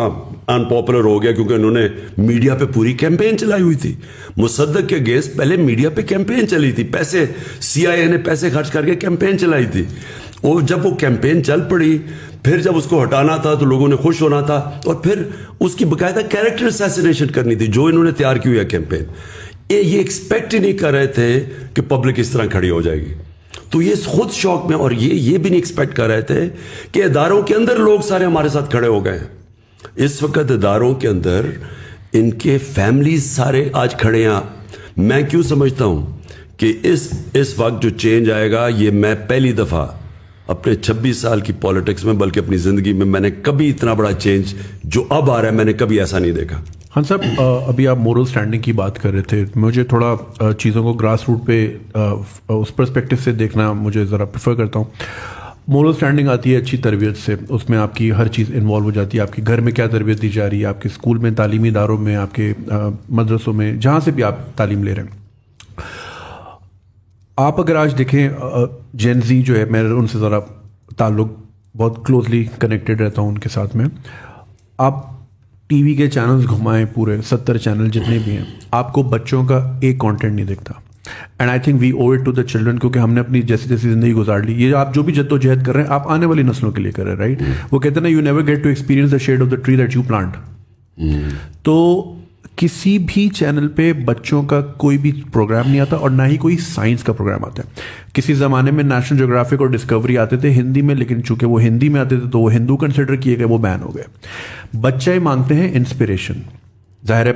ان پاپولر ہو گیا کیونکہ انہوں نے میڈیا پہ پوری کیمپین چلائی ہوئی تھی. مصدق کے اگینسٹ پہلے میڈیا پہ کیمپین چلی تھی، پیسے CIA نے پیسے خرچ کر کے کیمپین چلائی تھی. اور جب وہ کیمپین چل پڑی پھر جب اس کو ہٹانا تھا تو لوگوں نے خوش ہونا تھا اور پھر اس کی باقاعدہ کیریکٹر اسیسینیشن کرنی تھی جو انہوں نے تیار کی ہوئی ہے کیمپین. یہ ایکسپیکٹ ہی نہیں کر رہے تھے کہ پبلک اس طرح کھڑی ہو جائے گی. تو یہ خود شوق میں، اور یہ بھی نہیں ایکسپیکٹ کر رہے تھے کہ اداروں کے اندر لوگ سارے ہمارے ساتھ کھڑے ہو گئے ہیں. اس وقت اداروں کے اندر ان کے فیملیز سارے آج کھڑے ہیں. میں کیوں سمجھتا ہوں کہ اس وقت جو چینج آئے گا، یہ میں پہلی دفعہ اپنے 26 سال کی پالیٹکس میں بلکہ اپنی زندگی میں نے کبھی اتنا بڑا چینج جو اب آ رہا ہے میں نے کبھی ایسا نہیں دیکھا. ہاں صاحب، ابھی آپ مورل سٹینڈنگ کی بات کر رہے تھے، مجھے تھوڑا چیزوں کو گراس روٹ پہ اس پرسپیکٹو سے دیکھنا مجھے ذرا پریفر کرتا ہوں. مورل سٹینڈنگ آتی ہے اچھی تربیت سے، اس میں آپ کی ہر چیز انوالو ہو جاتی ہے. آپ کے گھر میں کیا تربیت دی جا رہی ہے، آپ کے اسکول میں، تعلیمی اداروں میں، آپ کے مدرسوں میں، جہاں سے بھی آپ تعلیم لے رہے ہیں. آپ اگر آج دیکھیں جین زی جو ہے، میں ان سے ذرا تعلق بہت کلوزلی کنیکٹڈ رہتا ہوں ان کے ساتھ میں. آپ ٹی وی کے چینلز گھمائیں، پورے 70 چینل جتنے بھی ہیں، آپ کو بچوں کا ایک کانٹینٹ نہیں دکھتا. And I think we owe it to the children, کیونکہ ہم نے اپنی جیسی زندگی گزار لی. یہ آپ جو بھی جد و جہد کر رہے ہیں آپ آنے والی نسلوں کے لیے کر رہے ہیں، رائٹ؟ وہ کہتے ہیں نا، you never get to experience the shade of the tree that you plant. تو کسی بھی چینل پہ بچوں کا کوئی بھی پروگرام نہیں آتا اور نہ ہی کوئی سائنس کا پروگرام آتا ہے. کسی زمانے میں نیشنل جیوگرافک اور ڈسکوری آتے تھے ہندی میں، لیکن چونکہ وہ ہندی میں آتے تھے تو وہ ہندو کنسیڈر کیے گئے، وہ بین ہو گئے. بچے مانگتے ہیں انسپریشن. ظاہر ہے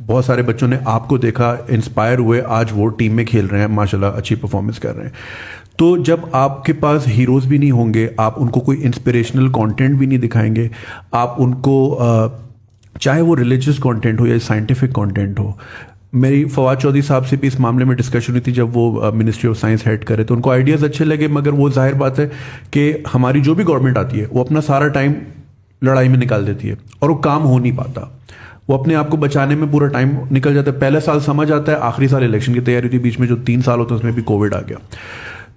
بہت سارے بچوں نے آپ کو دیکھا، انسپائر ہوئے، آج وہ ٹیم میں کھیل رہے ہیں، ماشاءاللہ اچھی پرفارمنس کر رہے ہیں. تو جب آپ کے پاس ہیروز بھی نہیں ہوں گے، آپ ان کو کوئی انسپریشنل کانٹینٹ بھی نہیں دکھائیں گے، آپ ان کو چاہے وہ ریلیجیس کانٹینٹ ہو یا سائنٹیفک کانٹینٹ ہو. میری فواد چودھری صاحب سے بھی اس معاملے میں ڈسکشن ہوئی تھی جب وہ منسٹری آف سائنس ہیڈ کرے، تو ان کو آئیڈیاز اچھے لگے، مگر وہ ظاہر بات ہے کہ ہماری جو بھی گورنمنٹ آتی ہے وہ اپنا سارا ٹائم لڑائی میں نکال دیتی ہے اور وہ کام ہو نہیں پاتا. وہ اپنے آپ کو بچانے میں پورا ٹائم نکل جاتا ہے. پہلا سال سمجھ آتا ہے، آخری سال الیکشن کی تیاری تھی، بیچ میں جو 3 سال ہوتا ہے اس میں بھی کووڈ آ گیا.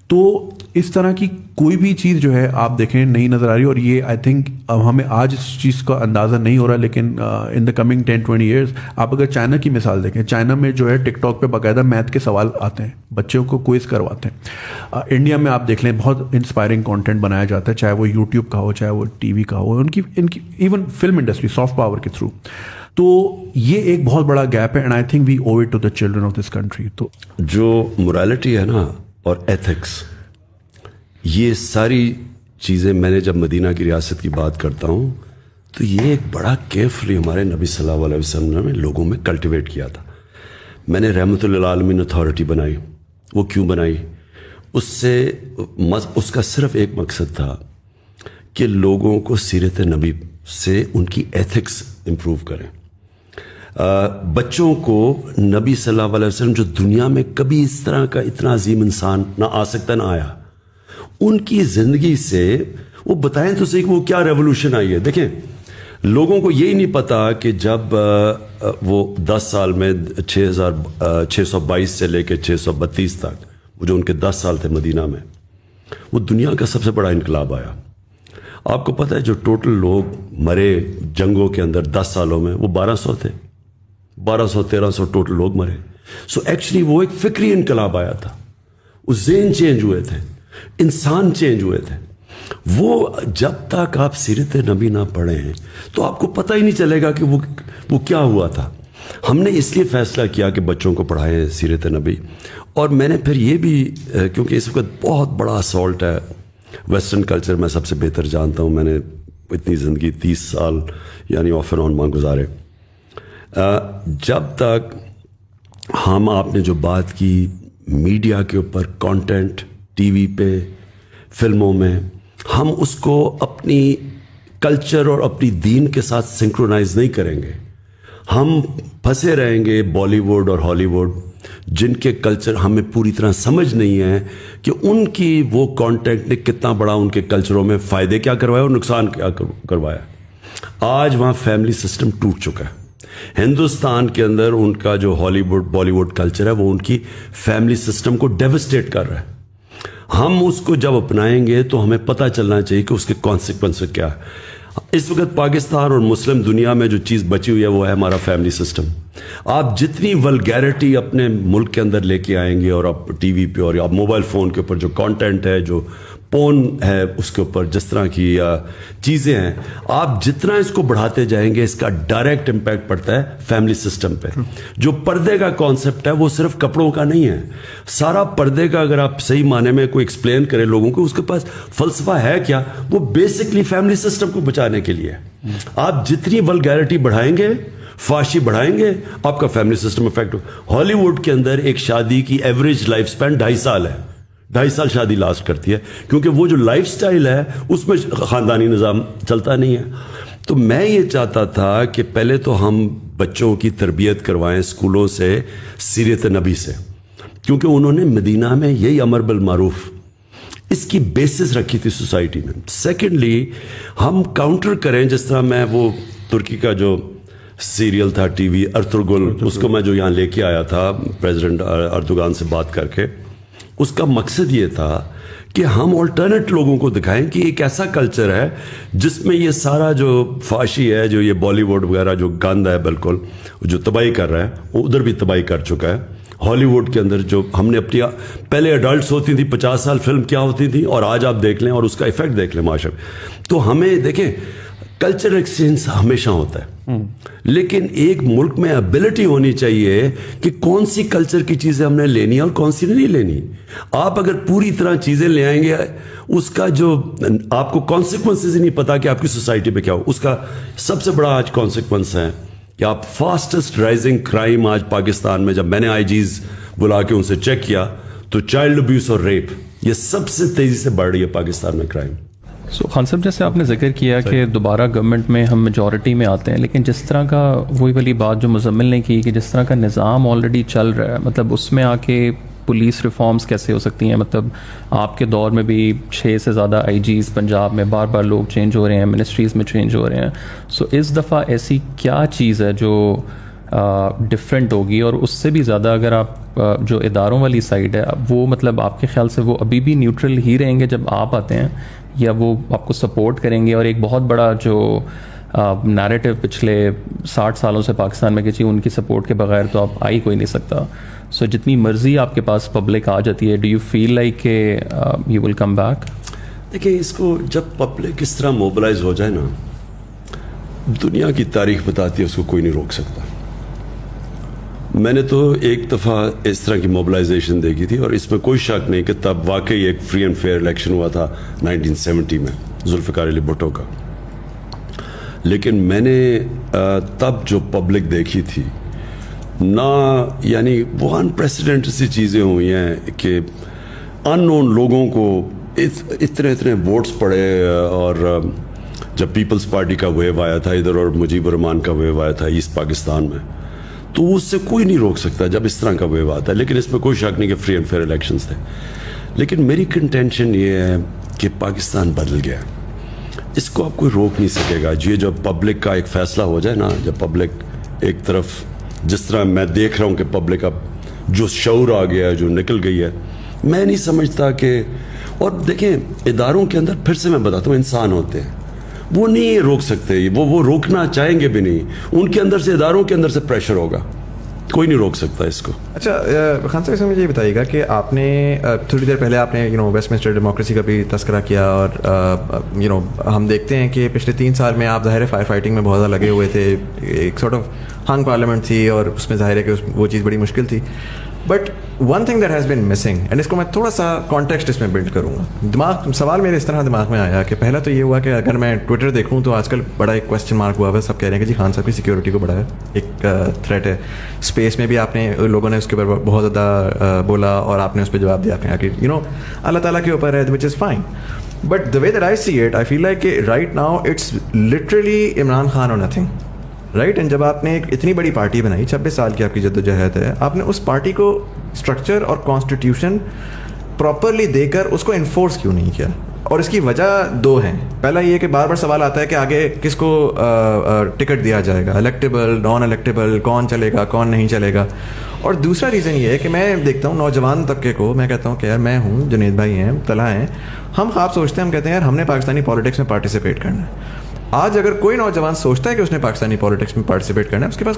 تو اس طرح کی کوئی بھی چیز جو ہے آپ دیکھیں نہیں نظر آ رہی. اور یہ آئی تھنک ہمیں آج اس چیز کا اندازہ نہیں ہو رہا، لیکن ان دا کمنگ 10-20 ایئرس آپ اگر چائنا کی مثال دیکھیں، چائنا میں جو ہے ٹک ٹاک پہ باقاعدہ میتھ کے سوال آتے ہیں، بچوں کو کوئز کرواتے ہیں. انڈیا میں آپ دیکھ لیں بہت انسپائرنگ کانٹینٹ بنایا جاتا ہے، چاہے وہ یوٹیوب کا ہو، چاہے وہ ٹی وی کا ہو، ان کی even film industry soft power کے تھرو. تو یہ ایک بہت بڑا گیپ ہے and I think we owe it to the children of this country. تو جو موریلٹی ہے نا اور ایتھکس، یہ ساری چیزیں میں نے جب مدینہ کی ریاست کی بات کرتا ہوں تو یہ ایک بڑا کیئرفلی ہمارے نبی صلی اللہ علیہ وسلم نے لوگوں میں کلٹیویٹ کیا تھا. میں نے رحمت للعالمین اتھارٹی بنائی. وہ کیوں بنائی؟ اس کا صرف ایک مقصد تھا کہ لوگوں کو سیرت نبی سے ان کی ایتھکس امپروو کریں. بچوں کو نبی صلی اللہ علیہ وسلم جو دنیا میں کبھی اس طرح کا اتنا عظیم انسان نہ آ سکتا نہ آیا، ان کی زندگی سے وہ بتائیں تو صحیح کہ وہ کیا ریولوشن آئی ہے. دیکھیں لوگوں کو یہی نہیں پتا کہ جب وہ 10 سال میں 622 سے لے کے 632 تک وہ جو ان کے 10 سال تھے مدینہ میں, وہ دنیا کا سب سے بڑا انقلاب آیا. آپ کو پتہ ہے جو ٹوٹل لوگ مرے جنگوں کے اندر 10 سالوں میں وہ 1200 تھے, 1200-1300 ٹوٹل لوگ مرے. سو ایکچولی وہ ایک فکری انقلاب آیا تھا, اس ذہن چینج ہوئے تھے, انسان چینج ہوئے تھے. وہ جب تک آپ سیرت نبی نہ پڑھیں تو آپ کو پتہ ہی نہیں چلے گا کہ وہ کیا ہوا تھا. ہم نے اس لیے فیصلہ کیا کہ بچوں کو پڑھائیں سیرت نبی. اور میں نے پھر یہ بھی, کیونکہ اس وقت بہت بڑا اسالٹ ہے ویسٹرن کلچر, میں سب سے بہتر جانتا ہوں, میں نے اتنی زندگی 30 سال یعنی آف اینڈ آن گزارے. جب تک ہم آپ نے جو بات کی میڈیا کے اوپر کانٹینٹ, ٹی وی پہ, فلموں میں, ہم اس کو اپنی کلچر اور اپنی دین کے ساتھ سنکرونائز نہیں کریں گے, ہم پھنسے رہیں گے بالی ووڈ اور ہالی ووڈ, جن کے کلچر ہمیں پوری طرح سمجھ نہیں ہے کہ ان کی وہ کانٹینٹ نے کتنا بڑا ان کے کلچروں میں فائدے کیا کروایا اور نقصان کیا کروایا. آج وہاں فیملی سسٹم ٹوٹ چکا ہے. ہندوستان کے اندر ان کا جو ہالی ووڈ بالی ووڈ کلچر ہے وہ ان کی فیملی سسٹم کو ڈیوسٹیٹ کر رہا ہے. ہم اس کو جب اپنائیں گے تو ہمیں پتہ چلنا چاہیے کہ اس کے کانسیکوینس کیا ہے. اس وقت پاکستان اور مسلم دنیا میں جو چیز بچی ہوئی ہے وہ ہے ہمارا فیملی سسٹم. آپ جتنی ولگیرٹی اپنے ملک کے اندر لے کے آئیں گے, اور آپ ٹی وی پہ اور آپ موبائل فون کے اوپر جو کانٹینٹ ہے, جو پون ہے, اس کے اوپر جس طرح کی چیزیں ہیں, آپ جتنا اس کو بڑھاتے جائیں گے اس کا ڈائریکٹ امپیکٹ پڑتا ہے فیملی سسٹم پہ. جو پردے کا کانسیپٹ ہے وہ صرف کپڑوں کا نہیں ہے. سارا پردے کا اگر آپ صحیح معنی میں کوئی ایکسپلین کریں لوگوں کو, اس کے پاس فلسفہ ہے کیا, وہ بیسکلی فیملی سسٹم کو بچانے کے لیے. آپ جتنی ولگیرٹی بڑھائیں گے, فاشی بڑھائیں گے, آپ کا فیملی سسٹم افیکٹ ہو. ہالی ووڈ کے اندر ایک شادی کی ایوریج لائف سپین 2.5 سال ہے. 2.5 سال شادی لاسٹ کرتی ہے, کیونکہ وہ جو لائف سٹائل ہے اس میں خاندانی نظام چلتا نہیں ہے. تو میں یہ چاہتا تھا کہ پہلے تو ہم بچوں کی تربیت کروائیں اسکولوں سے سیرت نبی سے, کیونکہ انہوں نے مدینہ میں یہی امر بالمعروف اس کی بیسس رکھی تھی سوسائٹی میں. سیکنڈلی ہم کاؤنٹر کریں, جس طرح میں وہ ترکی کا جو سیریل تھا ٹی وی ارطغرل, اس کو میں جو یہاں لے کے آیا تھا پریزیڈنٹ اردوغان سے بات کر کے, اس کا مقصد یہ تھا کہ ہم آلٹرنیٹ لوگوں کو دکھائیں کہ ایک ایسا کلچر ہے جس میں یہ سارا جو فاشی ہے, جو یہ بالی ووڈ وغیرہ جو گند ہے بالکل, جو تباہی کر رہا ہے, وہ ادھر بھی تباہی کر چکا ہے. ہالی ووڈ کے اندر جو ہم نے اپنی پہلے ایڈلٹس ہوتی تھی 50 سال فلم کیا ہوتی تھی, اور آج آپ دیکھ لیں اور اس کا ایفیکٹ دیکھ لیں معاشرے میں. تو ہمیں دیکھیں کلچر ایکسچینج ہمیشہ ہوتا ہے, لیکن ایک ملک میں ایبلٹی ہونی چاہیے کہ کون سی کلچر کی چیزیں ہم نے لینی ہے اور کون سی نہیں لینی. آپ اگر پوری طرح چیزیں لے آئیں گے, اس کا جو آپ کو کانسیکوینسز ہی نہیں پتا کہ آپ کی سوسائٹی پہ کیا ہو. اس کا سب سے بڑا آج کانسیکوینس ہے کہ آپ فاسٹسٹ رائزنگ کرائم آج پاکستان میں, جب میں نے آئی جیز بلا کے ان سے چیک کیا تو چائلڈ ابیوس اور ریپ یہ سب سے تیزی سے بڑھ رہی ہے پاکستان میں کرائم. سو خان صاحب, جیسے آپ نے ذکر کیا کہ دوبارہ گورنمنٹ میں ہم میجورٹی میں آتے ہیں, لیکن جس طرح کا وہی والی بات جو مزمل نے کی کہ جس طرح کا نظام آلریڈی چل رہا ہے, مطلب اس میں آ کے پولیس ریفارمز کیسے ہو سکتی ہیں؟ مطلب آپ کے دور میں بھی 6 سے زیادہ آئی جیز پنجاب میں بار بار لوگ چینج ہو رہے ہیں, منسٹریز میں چینج ہو رہے ہیں. سو اس دفعہ ایسی کیا چیز ہے جو ڈفرینٹ ہوگی؟ اور اس سے بھی زیادہ اگر آپ جو اداروں والی سائڈ ہے وہ مطلب آپ کے خیال سے وہ ابھی بھی نیوٹرل ہی رہیں گے جب آپ آتے ہیں, یا وہ آپ کو سپورٹ کریں گے؟ اور ایک بہت بڑا جو نیریٹو پچھلے 60 سالوں سے پاکستان میں کہ جی ان کی سپورٹ کے بغیر تو آپ آ ہی کوئی نہیں سکتا. سو جتنی مرضی آپ کے پاس پبلک آ جاتی ہے, ڈو یو فیل لائک کہ یو ول کم بیک؟ دیکھیں, اس کو جب پبلک اس طرح موبلائز ہو جائے نا, دنیا کی تاریخ بتاتی ہے اس کو کوئی نہیں روک سکتا. میں نے تو ایک دفعہ اس طرح کی موبلائزیشن دیکھی تھی, اور اس میں کوئی شک نہیں کہ تب واقعی ایک فری اینڈ فیئر الیکشن ہوا تھا 1970 میں ذوالفقار علی بھٹو کا. لیکن میں نے تب جو پبلک دیکھی تھی نہ, یعنی وہ انپریسیڈنٹ سی چیزیں ہوئی ہیں کہ ان نون لوگوں کو اتنے ووٹس پڑے. اور جب پیپلز پارٹی کا ویو آیا تھا ادھر اور مجیب الرحمان کا ویو آیا تھا ایسٹ پاکستان میں, تو اس سے کوئی نہیں روک سکتا جب اس طرح کا ویو آتا ہے. لیکن اس میں کوئی شک نہیں کہ فری اینڈ فیئر الیکشنز تھے. لیکن میری کنٹینشن یہ ہے کہ پاکستان بدل گیا. اس کو آپ کوئی روک نہیں سکے گا. یہ جب پبلک کا ایک فیصلہ ہو جائے نا, جب پبلک ایک طرف, جس طرح میں دیکھ رہا ہوں کہ پبلک اب جو شعور آ گیا ہے, جو نکل گئی ہے, میں نہیں سمجھتا کہ, اور دیکھیں اداروں کے اندر پھر سے میں بتاتا ہوں انسان ہوتے ہیں, وہ نہیں روک سکتے, وہ روکنا چاہیں گے بھی نہیں. ان کے اندر سے, اداروں کے اندر سے پریشر ہوگا, کوئی نہیں روک سکتا اس کو. اچھا خان صاحب, اس میں مجھے یہ بتائیے گا کہ آپ نے تھوڑی دیر پہلے آپ نے ویسٹ منسٹر ڈیموکریسی کا بھی تذکرہ کیا, اور ہم دیکھتے ہیں کہ پچھلے 3 سال میں آپ ظاہر ہے فائر فائٹنگ میں بہت زیادہ لگے ہوئے تھے. ایک سارٹ آف ہنگ پارلیمنٹ تھی اور اس میں ظاہر ہے کہ وہ چیز بڑی مشکل تھی. But one thing that has been missing, and اس کو میں تھوڑا سا کانٹیکسٹ اس میں بلڈ کروں گا. سوال میرے اس طرح دماغ میں آیا کہ پہلا تو یہ ہوا کہ اگر میں ٹویٹر دیکھوں تو آج کل بڑا ایک کوشچن مارک ہوا ہے, سب کہہ رہے ہیں کہ جی خان صاحب کی سیکورٹی کو بڑا ایک تھریٹ ہے. اسپیس میں بھی آپ نے, لوگوں نے اس کے اوپر بہت زیادہ بولا اور آپ نے اس پہ جواب دیا کہ اللہ تعالیٰ کے اوپر ہے, which is fine. But the way that I see it, I feel like کہ right now it's literally Imran Khan or nothing, right. And جب آپ نے ایک اتنی بڑی پارٹی بنائی, 26 سال کی آپ کی جدوجہد ہے, آپ نے اس پارٹی کو اسٹرکچر اور کانسٹیٹیوشن پراپرلی دے کر اس کو انفورس کیوں نہیں کیا؟ اور اس کی وجہ 2 ہیں. پہلا یہ کہ بار بار سوال آتا ہے کہ آگے کس کو ٹکٹ دیا جائے گا, الیکٹیبل, نان الیکٹیبل, کون چلے گا, کون نہیں چلے گا. اور دوسرا ریزن یہ ہے کہ میں دیکھتا ہوں نوجوان طبقے کو, میں کہتا ہوں کہ یار میں ہوں, جنید بھائی ہیں, طلحہ ہیں, ہم خواب سوچتے ہیں, ہم کہتے ہیں یار ہم نے پاکستانی پالیٹکس میں پارٹیسپیٹ کرنا ہے. آج اگر کوئی نوجوان سوچتا ہے کہ اس نے پاکستانی پالیٹکس میں پارٹیسپیٹ کرنا ہے, اس کے پاس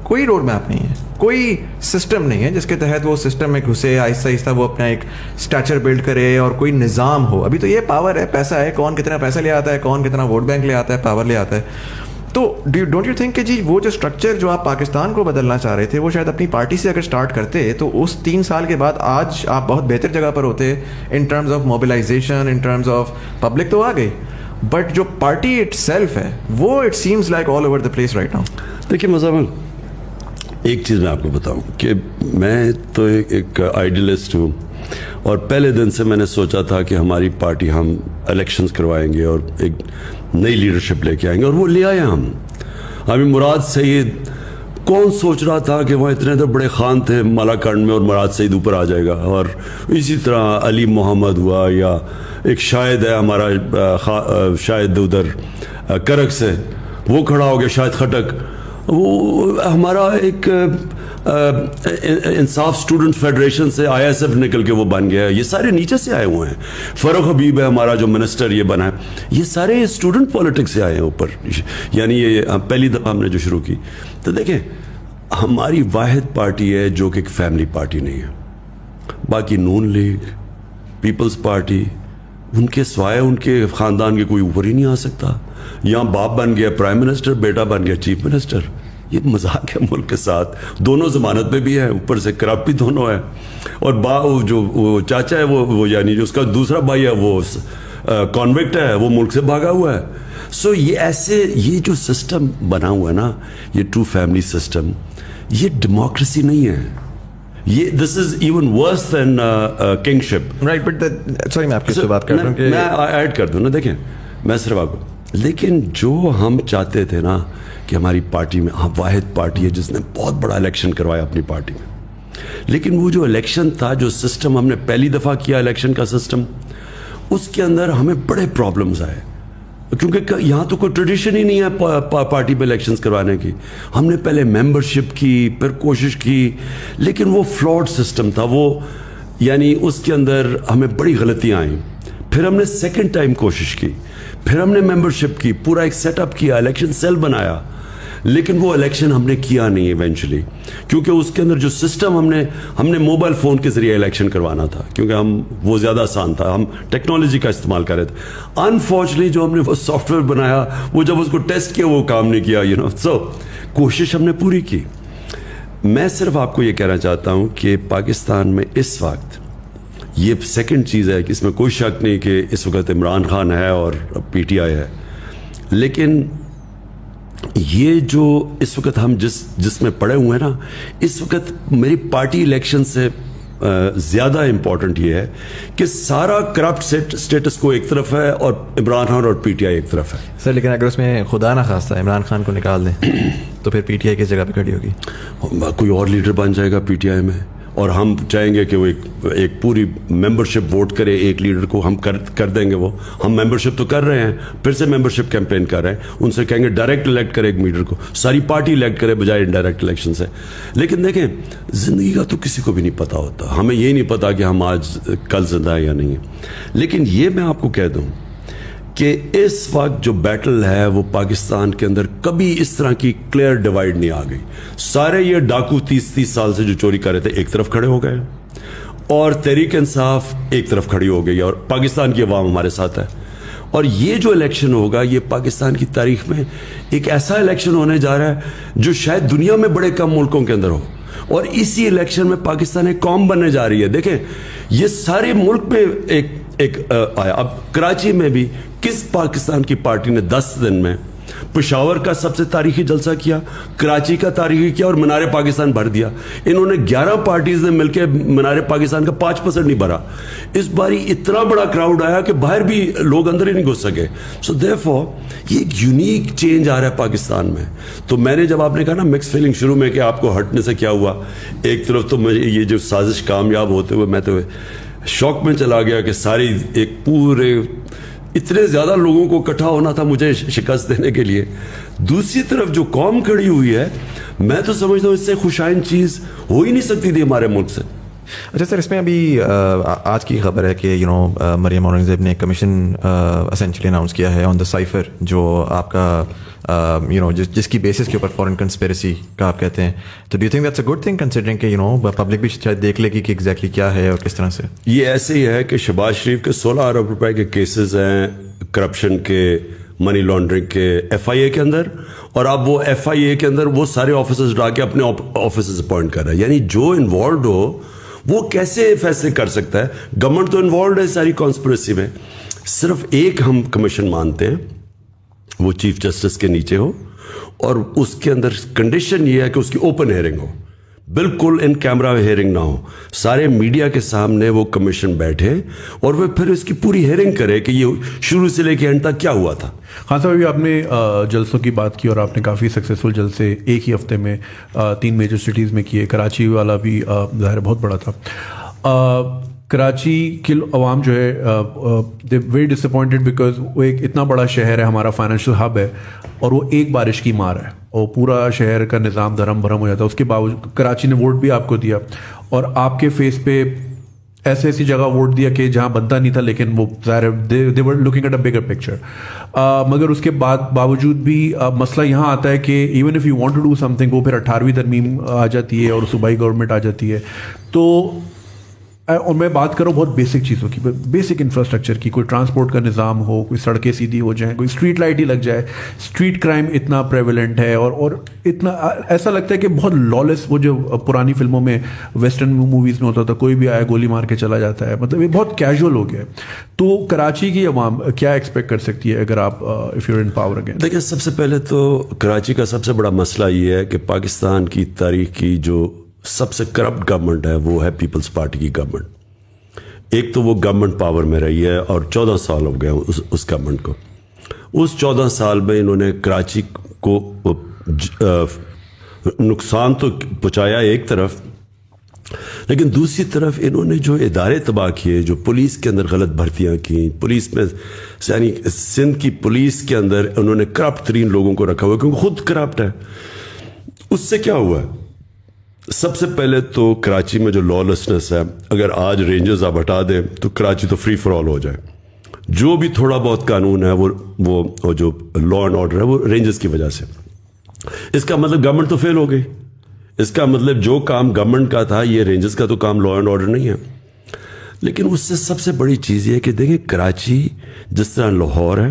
کوئی روڈ میپ نہیں ہے, کوئی سسٹم نہیں ہے جس کے تحت وہ سسٹم میں گھسے, آہستہ آہستہ وہ اپنا ایک اسٹیچر بلڈ کرے اور کوئی نظام ہو. ابھی تو یہ پاور ہے, پیسہ ہے, کون کتنا پیسہ لے آتا ہے, کون کتنا ووٹ بینک لے آتا ہے, پاور لے آتا ہے. تو ڈونٹ یو تھنک کہ جی وہ جو اسٹرکچر جو آپ پاکستان کو بدلنا چاہ رہے تھے, وہ شاید اپنی پارٹی سے اگر اسٹارٹ کرتے تو اس 3 سال کے بعد آج آپ بہت بہتر جگہ پر ہوتے in terms of mobilization, in terms of public تو آ گئی, بٹ جو پارٹی اٹ سیلف ہے وہ it seems like all over the place right now. دیکھیے مزامل, ایک چیز میں آپ کو بتاؤں کہ میں تو ایک آئیڈیلسٹ ہوں, اور پہلے دن سے میں نے سوچا تھا کہ ہماری پارٹی, ہم الیکشنز کروائیں گے اور ایک نئی لیڈرشپ لے کے آئیں گے, اور وہ لے آئے ہم. ہمیں مراد سعید, کون سوچ رہا تھا کہ وہاں اتنے بڑے خان تھے مالاکنڈ میں اور مراد سعید اوپر آ جائے گا. اور اسی طرح علی محمد ہوا, یا ایک شاہد ہے ہمارا, شاہد ادھر کرک سے, وہ کھڑا ہو گیا, شاہد خٹک, وہ ہمارا ایک انصاف اسٹوڈنٹ فیڈریشن سے ISF نکل کے وہ بن گیا ہے. یہ سارے نیچے سے آئے ہوئے ہیں. فاروق حبیب ہے ہمارا جو منسٹر یہ بنا ہے, یہ سارے اسٹوڈنٹ پالیٹکس سے آئے ہیں اوپر. یعنی یہ پہلی دفعہ ہم نے جو شروع کی. تو دیکھیں ہماری واحد پارٹی ہے جو کہ ایک فیملی پارٹی نہیں ہے. باقی نون لیگ, پیپلز پارٹی, ان کے سوائے ان کے خاندان کے کوئی اوپر ہی نہیں آ سکتا. یہاں باپ بن گیا پرائم منسٹر, بیٹا بن گیا چیف منسٹر. یہ مذاق ہے ملک کے ساتھ. دونوں ضمانت پہ بھی ہیں, اوپر سے کرپٹ بھی دونوں ہیں. اور جو وہ چاچا ہے وہ یعنی جو اس کا دوسرا بھائی ہے وہ کانوکٹ ہے, وہ ملک سے بھاگا ہوا ہے. سو یہ ایسے, یہ جو سسٹم بنا ہوا ہے نا, یہ ٹرو فیملی سسٹم, یہ ڈیموکریسی نہیں ہے. یہ this is even worse than kingship. Right, but sorry میں آپ کی بات کر رہا ہوں کہ میں ایڈ کر دوں نا. دیکھیں میں صرف آپ کو, لیکن جو ہم چاہتے تھے نا کہ ہماری پارٹی میں, ہم واحد پارٹی ہے جس نے بہت بڑا الیکشن کروایا اپنی پارٹی میں, لیکن وہ جو الیکشن تھا, جو سسٹم ہم نے پہلی دفعہ کیا الیکشن کا سسٹم, اس کے اندر ہمیں بڑے پرابلمز آئے, کیونکہ یہاں تو کوئی ٹریڈیشن ہی نہیں ہے پارٹی پہ الیکشنز کروانے کی. ہم نے پہلے ممبرشپ کی, پھر کوشش کی, لیکن وہ فلاڈ سسٹم تھا وہ, یعنی اس کے اندر ہمیں بڑی غلطیاں آئیں. پھر ہم نے سیکنڈ ٹائم کوشش کی, پھر ہم نے ممبرشپ کی, پورا ایک سیٹ اپ کیا, الیکشن سیل بنایا, لیکن وہ الیکشن ہم نے کیا نہیں ایونچولی, کیونکہ اس کے اندر جو سسٹم ہم نے موبائل فون کے ذریعے الیکشن کروانا تھا, کیونکہ وہ زیادہ آسان تھا, ہم ٹیکنالوجی کا استعمال کر رہے تھے. انفارچونیٹلی جو ہم نے وہ سافٹ ویئر بنایا, وہ جب اس کو ٹیسٹ کیا وہ کام نہیں کیا. سو کوشش ہم نے پوری کی. میں صرف آپ کو یہ کہنا چاہتا ہوں کہ پاکستان میں اس وقت یہ سیکنڈ چیز ہے کہ اس میں کوئی شک نہیں کہ اس وقت عمران خان ہے اور PTI ہے, لیکن یہ جو اس وقت ہم جس میں پڑے ہوئے ہیں نا, اس وقت میری پارٹی الیکشن سے زیادہ امپورٹنٹ یہ ہے کہ سارا کرپٹ سٹیٹس کو ایک طرف ہے اور عمران خان اور PTI ایک طرف ہے. سر لیکن اگر اس میں خدا نہ خواستہ عمران خان کو نکال دیں تو پھر PTI کس جگہ پہ کھڑی ہوگی؟ کوئی اور لیڈر بن جائے گا PTI میں, اور ہم چاہیں گے کہ وہ ایک پوری ممبرشپ ووٹ کرے ایک لیڈر کو, ہم کر دیں گے. وہ ہم ممبرشپ تو کر رہے ہیں, پھر سے ممبرشپ کیمپین کر رہے ہیں. ان سے کہیں گے ڈائریکٹ الیکٹ کرے ایک لیڈر کو, ساری پارٹی الیکٹ کرے بجائے انڈائریکٹ الیکشن سے. لیکن دیکھیں زندگی کا تو کسی کو بھی نہیں پتا ہوتا, ہمیں یہ نہیں پتا کہ ہم آج کل زندہ ہیں یا نہیں ہیں. لیکن یہ میں آپ کو کہہ دوں کہ اس وقت جو بیٹل ہے وہ پاکستان کے اندر کبھی اس طرح کی کلیئر ڈیوائیڈ نہیں آ گئی. سارے یہ ڈاکو 30 سال سے جو چوری کر رہے تھے ایک طرف کھڑے ہو گئے, اور تحریک انصاف ایک طرف کھڑی ہو گئی, اور پاکستان کی عوام ہمارے ساتھ ہے. اور یہ جو الیکشن ہوگا یہ پاکستان کی تاریخ میں ایک ایسا الیکشن ہونے جا رہا ہے جو شاید دنیا میں بڑے کم ملکوں کے اندر ہو, اور اسی الیکشن میں پاکستان ایک قوم بننے جا رہی ہے. دیکھیں یہ سارے ملک میں ایک آیا. اب کراچی میں بھی کس پاکستان کی پارٹی نے 10 دن میں پشاور کا سب سے تاریخی جلسہ کیا, کراچی کا تاریخی کیا, اور منار پاکستان بھر دیا. انہوں نے 11 پارٹیز نے مل کے منار پاکستان کا 5% نہیں بھرا. اس باری اتنا بڑا کراؤڈ آیا کہ باہر بھی لوگ اندر ہی نہیں گھس سکے. سو دیئرفور یہ ایک یونیک چینج آ رہا ہے پاکستان میں. تو میں نے جب آپ نے کہا نا مکس فیلنگ شروع میں کہ آپ کو ہٹنے سے کیا ہوا, ایک طرف تو مجھے یہ جو سازش کامیاب ہوتے ہوئے میں تو شوق میں چلا گیا کہ ساری ایک پورے اتنے زیادہ لوگوں کو اکٹھا ہونا تھا مجھے شکست دینے کے لیے. دوسری طرف جو قوم کھڑی ہوئی ہے, میں تو سمجھتا ہوں اس سے خوشائن چیز ہو ہی نہیں سکتی تھی ہمارے ملک سے. اچھا سر, اس میں ابھی آج کی خبر ہے کہ مریم اورنگزیب نے کمیشن اسینچلی اناؤنس کیا ہے آن دا سائفر, جو آپ کا جس کی بیسس کے اوپر فورن کنسپیریسی کا آپ کہتے ہیں. تو do you think that's a good thing considering کہ پبلک بھی شاید دیکھ لے گی کہ ایگزیکٹلی کیا ہے اور کس طرح سے. یہ ایسے ہی ہے کہ شہباز شریف کے 16 ارب روپے کے کیسز ہیں کرپشن کے, منی لانڈرنگ کے FIA کے اندر, اور اب وہ FIA کے اندر وہ سارے آفیسرز ڈال کے اپنے آفیسرز اپوائنٹ کر رہا ہے. یعنی جو انوالوڈ ہو وہ کیسے فیصلے کر سکتا ہے. گورنمنٹ تو انوالوڈ ہے ساری کانسپریسی میں. صرف ایک ہم کمیشن مانتے ہیں, وہ چیف جسٹس کے نیچے ہو, اور اس کے اندر کنڈیشن یہ ہے کہ اس کی اوپن ہیئرنگ ہو, بالکل ان کیمرہ ہیئرنگ نہ ہو. سارے میڈیا کے سامنے وہ کمیشن بیٹھے اور وہ پھر اس کی پوری ہیئرنگ کرے کہ یہ شروع سے لے کے اینڈ تک کیا ہوا تھا. خان صاحب ابھی آپ نے جلسوں کی بات کی, اور آپ نے کافی سکسیزفل جلسے ایک ہی ہفتے میں 3 میجر سٹیز میں کیے. کراچی والا بھی ظاہر بہت بڑا تھا. کراچی کی عوام جو ہے they very disappointed because وہ ایک اتنا بڑا شہر ہے, ہمارا فائنینشیل ہب ہے, اور وہ ایک بارش کی مار ہے اور پورا شہر کا نظام دھرم بھرم ہو جاتا ہے. اس کے باوجود کراچی نے ووٹ بھی آپ کو دیا, اور آپ کے فیس پہ ایسی جگہ ووٹ دیا کہ جہاں بنتا نہیں تھا, لیکن وہ ظاہر they were looking at a bigger picture. مگر اس کے باوجود بھی مسئلہ یہاں آتا ہے کہ even if you want to do something, وہ پھر 18ویں ترمیم آ جاتی ہے اور صوبائی گورنمنٹ آ جاتی ہے. تو اور میں بات کروں بہت بیسک چیزوں کی, بیسک انفراسٹرکچر کی, کوئی ٹرانسپورٹ کا نظام ہو, کوئی سڑکیں سیدھی ہو جائیں, کوئی اسٹریٹ لائٹ ہی لگ جائے. اسٹریٹ کرائم اتنا پریویلنٹ ہے, اور اتنا ایسا لگتا ہے کہ بہت لالس, وہ جو پرانی فلموں میں ویسٹرن موویز میں ہوتا تھا, کوئی بھی آیا گولی مار کے چلا جاتا ہے, مطلب یہ بہت کیجول ہو گیا ہے. تو کراچی کی عوام کیا ایکسپیکٹ کر سکتی ہے اگر آپ if you are in power again? دیکھیں سب سے پہلے تو کراچی کا سب سے بڑا مسئلہ یہ ہے کہ پاکستان کی تاریخ کی جو سب سے کرپٹ گورنمنٹ ہے وہ ہے پیپلز پارٹی کی گورنمنٹ. ایک تو وہ گورنمنٹ پاور میں رہی ہے اور 14 سال ہو گئے اس گورنمنٹ کو. اس 14 سال میں انہوں نے کراچی کو نقصان تو پہنچایا ایک طرف, لیکن دوسری طرف انہوں نے جو ادارے تباہ کیے, جو پولیس کے اندر غلط بھرتیاں کی, پولیس میں یعنی سندھ کی پولیس کے اندر انہوں نے کرپٹ ترین لوگوں کو رکھا ہوا کیونکہ خود کرپٹ ہے. اس سے کیا ہوا ہے؟ سب سے پہلے تو کراچی میں جو لالسنس ہے, اگر آج رینجرز آپ ہٹا دیں تو کراچی تو فری فار آل ہو جائے. جو بھی تھوڑا بہت قانون ہے وہ جو لا اینڈ آرڈر ہے وہ رینجرز کی وجہ سے. اس کا مطلب گورنمنٹ تو فیل ہو گئی. اس کا مطلب جو کام گورنمنٹ کا تھا یہ رینجرز کا تو کام لا اینڈ آرڈر نہیں ہے. لیکن اس سے سب سے بڑی چیز یہ ہے کہ دیکھیں کراچی جس طرح لاہور ہے,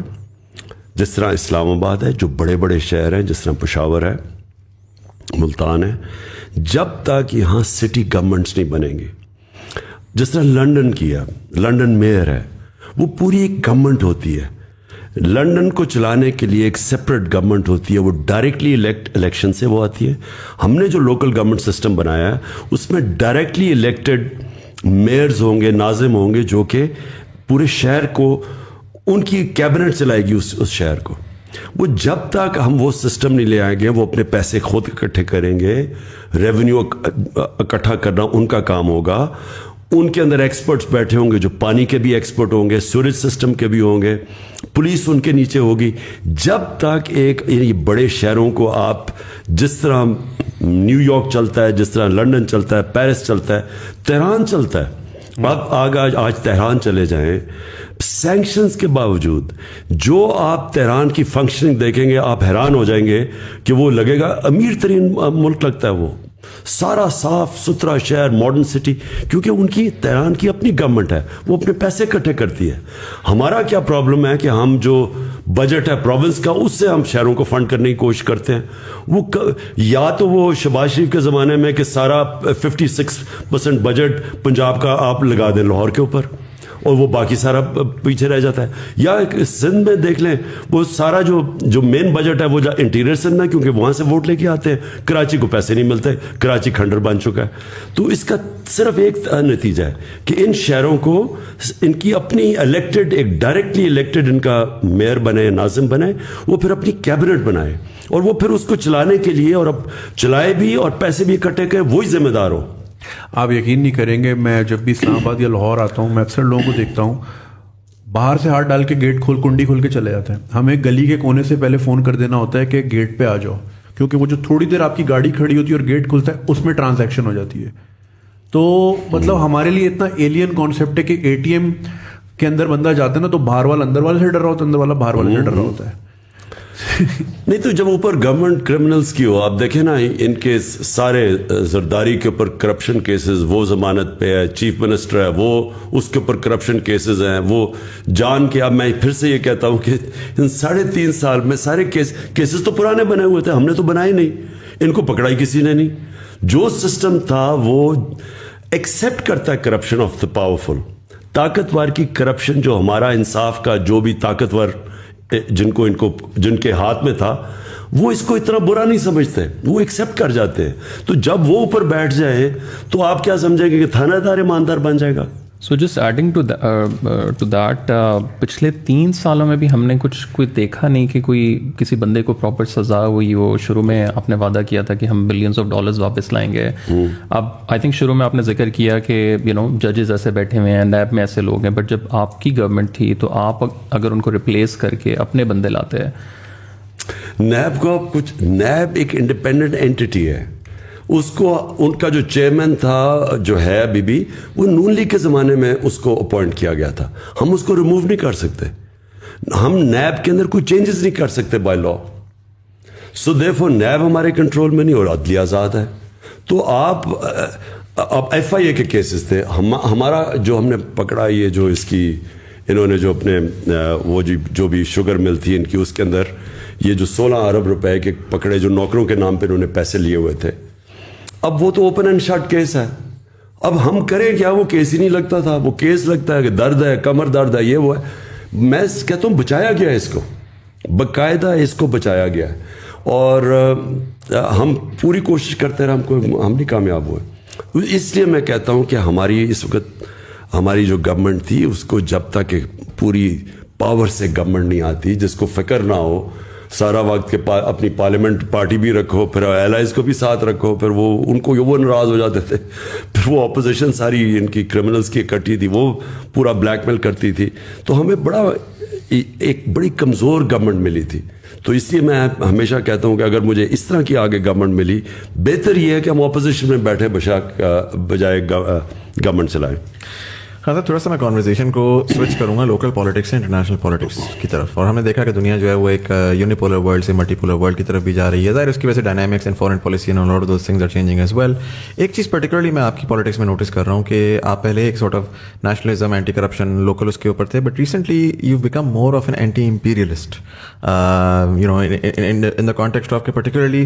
جس طرح اسلام آباد ہے, جو بڑے بڑے شہر ہیں, جس طرح پشاور ہے, ملتان ہے, جب تک یہاں سٹی گورنمنٹس نہیں بنیں گے, جس طرح لنڈن کیا, لنڈن میئر ہے, وہ پوری ایک گورنمنٹ ہوتی ہے. لنڈن کو چلانے کے لیے ایک سیپریٹ گورنمنٹ ہوتی ہے, وہ ڈائریکٹلی الیکشن سے وہ آتی ہے. ہم نے جو لوکل گورنمنٹ سسٹم بنایا ہے اس میں ڈائریکٹلی الیکٹڈ میئرز ہوں گے, ناظم ہوں گے, جو کہ پورے شہر کو ان کی کیبنٹ چلائے گی اس شہر کو. وہ جب تک ہم وہ سسٹم نہیں لے آئیں گے, وہ اپنے پیسے خود اکٹھے کریں گے, ریونیو اکٹھا کرنا ان کا کام ہوگا, ان کے اندر ایکسپرٹس بیٹھے ہوں گے جو پانی کے بھی ایکسپرٹ ہوں گے, سیوریج سسٹم کے بھی ہوں گے, پولیس ان کے نیچے ہوگی. جب تک ایک یعنی بڑے شہروں کو آپ جس طرح نیو یارک چلتا ہے, جس طرح لنڈن چلتا ہے, پیرس چلتا ہے, تہران چلتا ہے, آپ آج تہران چلے جائیں, سینکشنز کے باوجود جو آپ تہران کی فنکشننگ دیکھیں گے آپ حیران ہو جائیں گے کہ وہ لگے گا امیر ترین ملک لگتا ہے, وہ سارا صاف ستھرا شہر, ماڈرن سٹی, کیونکہ ان کی تہران کی اپنی گورنمنٹ ہے, وہ اپنے پیسے اکٹھے کرتی ہے. ہمارا کیا پرابلم ہے کہ ہم جو بجٹ ہے پروونس کا اس سے ہم شہروں کو فنڈ کرنے کی کوشش کرتے ہیں. وہ یا تو وہ شہباز شریف کے زمانے میں کہ سارا 56% بجٹ پنجاب کا آپ لگا دیں لاہور کے اوپر اور وہ باقی سارا پیچھے رہ جاتا ہے, یا سندھ میں دیکھ لیں وہ سارا جو مین بجٹ ہے وہ انٹیریئر سندھ میں, کیونکہ وہاں سے ووٹ لے کے آتے ہیں, کراچی کو پیسے نہیں ملتے, کراچی کھنڈر بن چکا ہے. تو اس کا صرف ایک نتیجہ ہے کہ ان شہروں کو ان کی اپنی الیکٹڈ, ایک ڈائریکٹلی الیکٹڈ ان کا میئر بنے, ناظم بنے, وہ پھر اپنی کیبنٹ بنائے اور وہ پھر اس کو چلانے کے لیے اور اب چلائے بھی اور پیسے بھی اکٹھے کرے, وہی ذمہ دار ہو. آپ یقین نہیں کریں گے, میں جب بھی اسلام آباد یا لاہور آتا ہوں میں اکثر لوگوں کو دیکھتا ہوں باہر سے ہاتھ ڈال کے گیٹ کنڈی کھول کے چلے جاتے ہیں. ہمیں گلی کے کونے سے پہلے فون کر دینا ہوتا ہے کہ گیٹ پہ آ جاؤ, کیونکہ وہ جو تھوڑی دیر آپ کی گاڑی کھڑی ہوتی ہے اور گیٹ کھلتا ہے اس میں ٹرانزیکشن ہو جاتی ہے. تو مطلب ہمارے لیے اتنا ایلین کانسیپٹ ہے کہ اے ٹی ایم کے اندر بندہ جاتا ہے نا تو باہر والا اندر والے سے ڈر رہا ہوتا ہے, اندر والا باہر والے سے ڈر رہا ہوتا ہے. نہیں تو جب اوپر گورنمنٹ کرمنلز کی ہو, آپ دیکھیں نا ان کے سارے زرداری کے اوپر کرپشن کیسز, وہ ضمانت پہ ہے, چیف منسٹر ہے وہ اس کے اوپر کرپشن کیسز ہیں, وہ جان کے, اب میں پھر سے یہ کہتا ہوں کہ ان 3.5 سال میں سارے کیسز تو پرانے بنے ہوئے تھے, ہم نے تو بنائے نہیں, ان کو پکڑائی کسی نے نہیں. جو سسٹم تھا وہ ایکسیپٹ کرتا ہے کرپشن آف دا پاورفل, طاقتور کی کرپشن, جو ہمارا انصاف کا جو بھی طاقتور جن کے ہاتھ میں تھا وہ اس کو اتنا برا نہیں سمجھتے, وہ ایکسیپٹ کر جاتے ہیں. تو جب وہ اوپر بیٹھ جائے تو آپ کیا سمجھیں گے کہ تھانہ دار ایماندار بن جائے گا. So just adding to that, پچھلے 3 سالوں میں بھی ہم نے کوئی دیکھا نہیں کہ کسی بندے کو پراپر سزا ہوئی ہو. شروع میں آپ نے وعدہ کیا تھا کہ ہم بلینز آف ڈالرز واپس لائیں گے. اب آئی تھنک شروع میں آپ نے ذکر کیا کہ ججز ایسے بیٹھے ہوئے ہیں, نیب میں ایسے لوگ ہیں, بٹ جب آپ کی گورنمنٹ تھی تو آپ اگر ان کو ریپلیس کر کے اپنے بندے لاتے ہیں. نیب ایک انڈیپینڈنٹ اینٹی ہے, اس کو ان کا جو چیئرمین تھا جو ہے ابھی بھی, وہ نون لیگ کے زمانے میں اس کو اپوائنٹ کیا گیا تھا. ہم اس کو ریموو نہیں کر سکتے, ہم نیب کے اندر کوئی چینجز نہیں کر سکتے بائی لا. سو دیئرفور نیب ہمارے کنٹرول میں نہیں, اور عدلیہ آزاد ہے. تو آپ اب ایف آئی اے کے کیسز تھے, ہمارا جو ہم نے پکڑا, یہ جو اس کی انہوں نے جو اپنے وہ جو بھی شوگر مل تھی ان کی, اس کے اندر یہ جو 16 ارب روپے کے پکڑے جو نوکروں کے نام پہ انہوں نے پیسے لیے ہوئے تھے, اب وہ تو اوپن اینڈ شٹ کیس ہے. اب ہم کریں کیا, وہ کیس ہی نہیں لگتا تھا, وہ کیس لگتا ہے کہ درد ہے, کمر درد ہے, یہ وہ ہے. میں کہتا ہوں بچایا گیا ہے اس کو, باقاعدہ اس کو بچایا گیا ہے, اور ہم پوری کوشش کرتے رہے, ہم نہیں کامیاب ہوئے. اس لیے میں کہتا ہوں کہ ہماری اس وقت ہماری جو گورنمنٹ تھی اس کو جب تک پوری پاور سے گورنمنٹ نہیں آتی, جس کو فکر نہ ہو, سارا وقت کے اپنی پارلیمنٹ پارٹی بھی رکھو, پھر ایلائز کو بھی ساتھ رکھو, پھر وہ ان کو وہ ناراض ہو جاتے تھے, پھر وہ اپوزیشن ساری ان کی کرمنلز کی اکٹھی تھی, وہ پورا بلیک میل کرتی تھی. تو ہمیں ایک بڑی کمزور گورنمنٹ ملی تھی. تو اس لیے میں ہمیشہ کہتا ہوں کہ اگر مجھے اس طرح کی آگے گورنمنٹ ملی, بہتر یہ ہے کہ ہم اپوزیشن میں بیٹھے بجائے گورنمنٹ چلائیں. خاصا تھوڑا سا میں کانورزیشن کو سوئچ کروں گا لوکل پالیٹکس سے انٹرنیشنل پالیٹکس کی طرف, اور ہم نے دیکھا کہ دنیا جو ہے وہ ایک یونیپولر ورلڈ سے ملٹی پولر ورلڈ کی طرف بھی جا رہی ہے. ظاہر اس کی وجہ سے dynamics and foreign policy and lot of those things are changing as well. ایک چیز پرٹیکولرلی میں آپ کی پالیٹکس میں نوٹس کر رہا ہوں کہ آپ پہلے ایک sort of nationalism, anti corruption, local اس کے اوپر تھے, but recently you became more of an anti imperialist, in the context of کہ particularly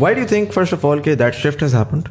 Why do you think, first of all, that shift has happened,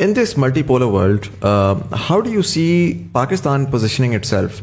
in this multipolar world, how do you see Pakistan positioning itself?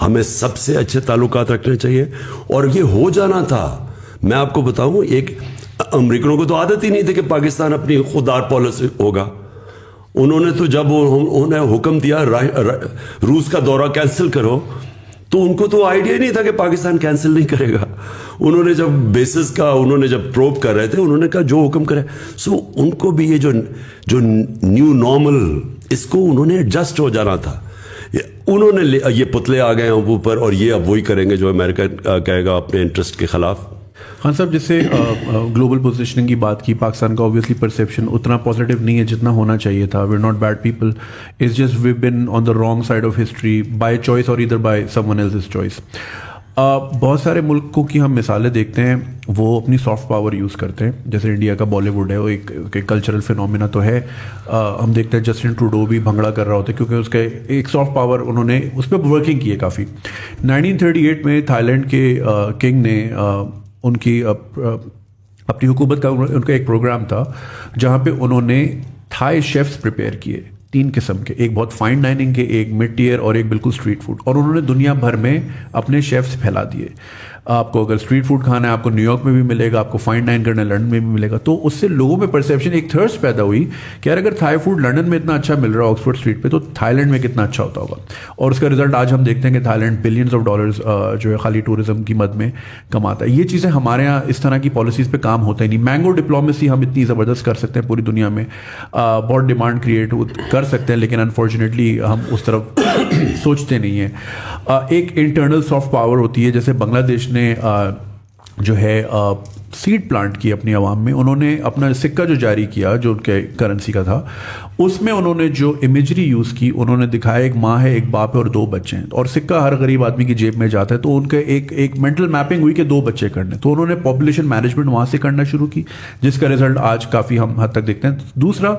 ہمیں سب سے اچھے تعلقات رکھنے چاہیے. اور یہ ہو جانا تھا. میں آپ کو بتاؤں, ایک امریکنوں کو تو عادت ہی نہیں تھی کہ پاکستان اپنی خوددار پالیسی ہوگا. انہوں نے تو جب انہوں نے حکم دیا روس کا دورہ کینسل کرو, تو ان کو تو آئیڈیا ہی نہیں تھا کہ پاکستان کینسل نہیں کرے گا. انہوں نے جب بیسس کا انہوں نے جب پروب کر رہے تھے, انہوں نے کہا جو حکم کرے. سو ان کو بھی یہ جو نیو نارمل, اس کو انہوں نے ایڈجسٹ ہو جانا تھا. انہوں نے یہ پتلے آ گئے ہیں اوپر, اور یہ اب وہی کریں گے جو امریکہ کہے گا اپنے انٹرسٹ کے خلاف. خان صاحب, جیسے گلوبل پوزیشننگ کی بات کی, پاکستان کا اوبویسلی پرسیپشن اتنا پازیٹیو نہیں ہے جتنا ہونا چاہیے تھا. We are not bad people, it's just we been on the wrong side of history by choice اور ادھر by someone else's choice. بہت سارے ملکوں کی ہم مثالیں دیکھتے ہیں, وہ اپنی سافٹ پاور یوز کرتے ہیں. جیسے انڈیا کا بالی ووڈ ہے, وہ ایک کلچرل فینومینا تو ہے. ہم دیکھتے ہیں جسٹن ٹروڈو بھی بھنگڑا کر رہا ہوتا ہے کیونکہ اس کا ایک سافٹ پاور انہوں نے اس پہ ورکنگ کی ہے کافی. 1938 میں تھائی لینڈ کے کنگ نے ان کی اپنی حکومت کا ان کا ایک پروگرام تھا جہاں پہ انہوں نے تھائی شیفس پریپیئر کیے, 3 قسم کے, ایک بہت فائن ڈائننگ کے, ایک مڈ ٹیئر, اور ایک بالکل اسٹریٹ فوڈ. اور انہوں نے دنیا بھر میں اپنے شیفس پھیلا دیے. آپ کو اگر اسٹریٹ فوڈ کھانا ہے, آپ کو نیو یارک میں بھی ملے گا, آپ کو فائن ڈائن کرنا ہے لنڈن میں بھی ملے گا. تو اس سے لوگوں میں پرسیپشن, ایک تھرسٹ پیدا ہوئی کہ یار اگر تھائی فوڈ لنڈن میں اتنا اچھا مل رہا ہے آکسفورڈ اسٹریٹ پہ, تو تھائی لینڈ میں کتنا اچھا ہوتا ہوگا. اور اس کا رزلٹ آج ہم دیکھتے ہیں کہ Thailand billions of dollars جو ہے خالی ٹورزم کی مد میں کماتا ہے. یہ چیزیں ہمارے یہاں اس طرح کی پالیسیز پہ کام ہوتا ہی نہیں. مینگو ڈپلومیسی ہم اتنی زبردست کر سکتے ہیں پوری دنیا میں, بہت ڈیمانڈ کریٹ کر سکتے ہیں, لیکن انفارچونیٹلی ہم اس طرف سوچتے نہیں ہیں. ایک انٹرنل سافٹ پاور ہوتی ہے, جیسے بنگلہ دیش نے جو ہے سیڈ پلانٹ کی اپنی عوام میں. انہوں نے اپنا سکہ جو جاری کیا, جو ان کے کرنسی کا تھا, اس میں انہوں نے جو امیجری یوز کی, انہوں نے دکھایا ایک ماں ہے, ایک باپ ہے اور 2 بچے ہیں. اور سکہ ہر غریب آدمی کی جیب میں جاتا ہے, تو ان کا ایک مینٹل میپنگ ہوئی کہ 2 بچے کرنے. تو انہوں نے پاپولیشن مینجمنٹ وہاں سے کرنا شروع کی, جس کا رزلٹ آج کافی ہم حد تک دیکھتے ہیں. دوسرا,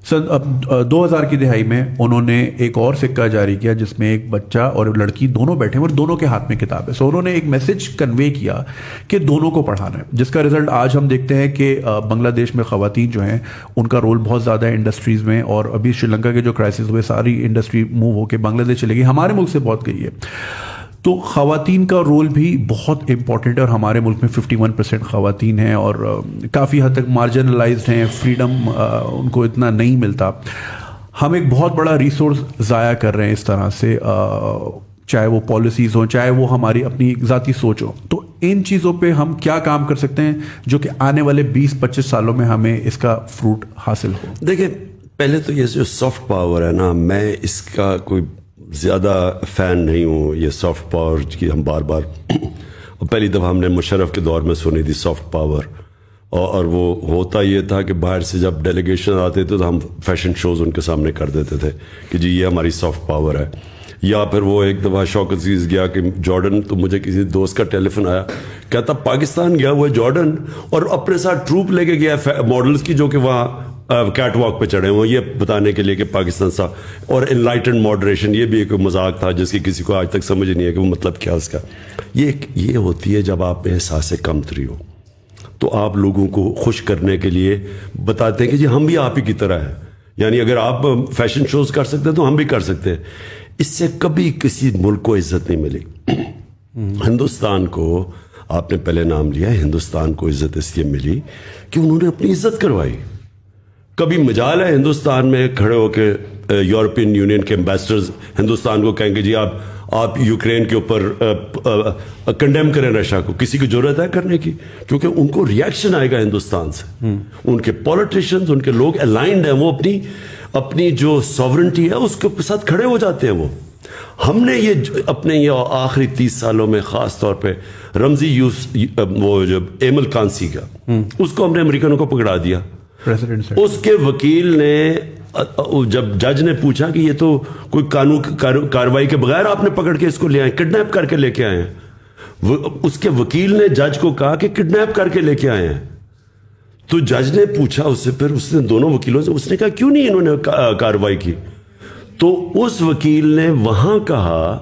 2000 کی دہائی میں انہوں نے ایک اور سکہ جاری کیا جس میں ایک بچہ اور لڑکی دونوں بیٹھے ہیں اور دونوں کے ہاتھ میں کتاب ہے. سو انہوں نے ایک میسج کنوے کیا کہ دونوں کو پڑھانا ہے, جس کا رزلٹ آج ہم دیکھتے ہیں کہ بنگلہ دیش میں خواتین جو ہیں ان کا رول بہت زیادہ ہے انڈسٹریز میں. اور ابھی شری لنکا کے جو کرائسس ہوئے, ساری انڈسٹری موو ہو کے بنگلہ دیش چلے گئی, ہمارے ملک سے بہت گئی ہے. تو خواتین کا رول بھی بہت امپورٹنٹ ہے, اور ہمارے ملک میں 51% خواتین ہیں اور کافی حد تک مارجنلائزڈ ہیں, فریڈم ان کو اتنا نہیں ملتا. ہم ایک بہت بڑا ریسورس ضائع کر رہے ہیں اس طرح سے, چاہے وہ پالیسیز ہوں, چاہے وہ ہماری اپنی ذاتی سوچ ہو. تو ان چیزوں پہ ہم کیا کام کر سکتے ہیں جو کہ آنے والے 20-25 سالوں میں ہمیں اس کا فروٹ حاصل ہو؟ دیکھیں, پہلے تو یہ جو سافٹ پاور ہے نا, میں اس کا کوئی زیادہ فین نہیں ہوں. یہ سافٹ پاور کی ہم بار بار پہلی دفعہ ہم نے مشرف کے دور میں سنی تھی سافٹ پاور, اور وہ ہوتا یہ تھا کہ باہر سے جب ڈیلیگیشن آتے تھے تو ہم فیشن شوز ان کے سامنے کر دیتے تھے کہ جی یہ ہماری سافٹ پاور ہے. یا پھر وہ ایک دفعہ شوق عزیز گیا کہ جارڈن, تو مجھے کسی دوست کا ٹیلی فون آیا, کہتا پاکستان گیا ہوا ہے جارڈن اور اپنے ساتھ ٹروپ لے کے گیا ماڈلز کی جو کہ وہاں کیٹ واک پہ چڑھے ہوئے, یہ بتانے کے لیے کہ پاکستان سا. اور انلائٹنڈ ماڈریشن, یہ بھی ایک مذاق تھا جس کی کسی کو آج تک سمجھ نہیں ہے کہ وہ مطلب کیا اس کا. یہ ہوتی ہے جب آپ میں احساس کمتری ہو, تو آپ لوگوں کو خوش کرنے کے لیے بتاتے ہیں کہ جی ہم بھی آپ ہی کی طرح ہیں. یعنی اگر آپ فیشن شوز کر سکتے ہیں تو ہم بھی کر سکتے ہیں. اس سے کبھی کسی ملک کو عزت نہیں ملی. ہندوستان کو آپ نے پہلے نام لیا, ہندوستان کو عزت اس لیے ملی کہ انہوں نے اپنی عزت کروائی. کبھی مجال ہے ہندوستان میں کھڑے ہو کے یورپین یونین کے امبیسڈرز ہندوستان کو کہیں گے جی آپ یوکرین کے اوپر کنڈیم کریں رشیا کو؟ کسی کی ضرورت ہے کرنے کی؟ کیونکہ ان کو ریئیکشن آئے گا ہندوستان سے. ان کے پولیٹیشینز, ان کے لوگ الائنڈ ہیں, وہ اپنی جو ساورنٹی ہے اس کے ساتھ کھڑے ہو جاتے ہیں. ہم نے یہ اپنے یہ آخری 30 سالوں میں خاص طور پہ رمزی وہ جو ایمل کانسی کا, اس کو ہم نے امریکنوں کو پکڑا دیا. اس کے وکیل نے جب جج نے پوچھا کہ یہ تو کوئی قانون کاروائی کے بغیر آپ نے پکڑ کے اس کو لے آئے, کڈنیپ کر کے لے کے آئے ہیں, اس کے وکیل نے جج کو کہا کہ کڈنیپ کر کے لے کے آئے ہیں. تو جج نے پوچھا اس سے, پھر اس نے دونوں وکیلوں سے, اس نے کہا کیوں نہیں انہوں نے کاروائی کی؟ تو اس وکیل نے وہاں کہا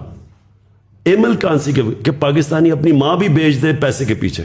ایمل کانسی کہ پاکستانی اپنی ماں بھی بیچ دے پیسے کے پیچھے.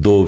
2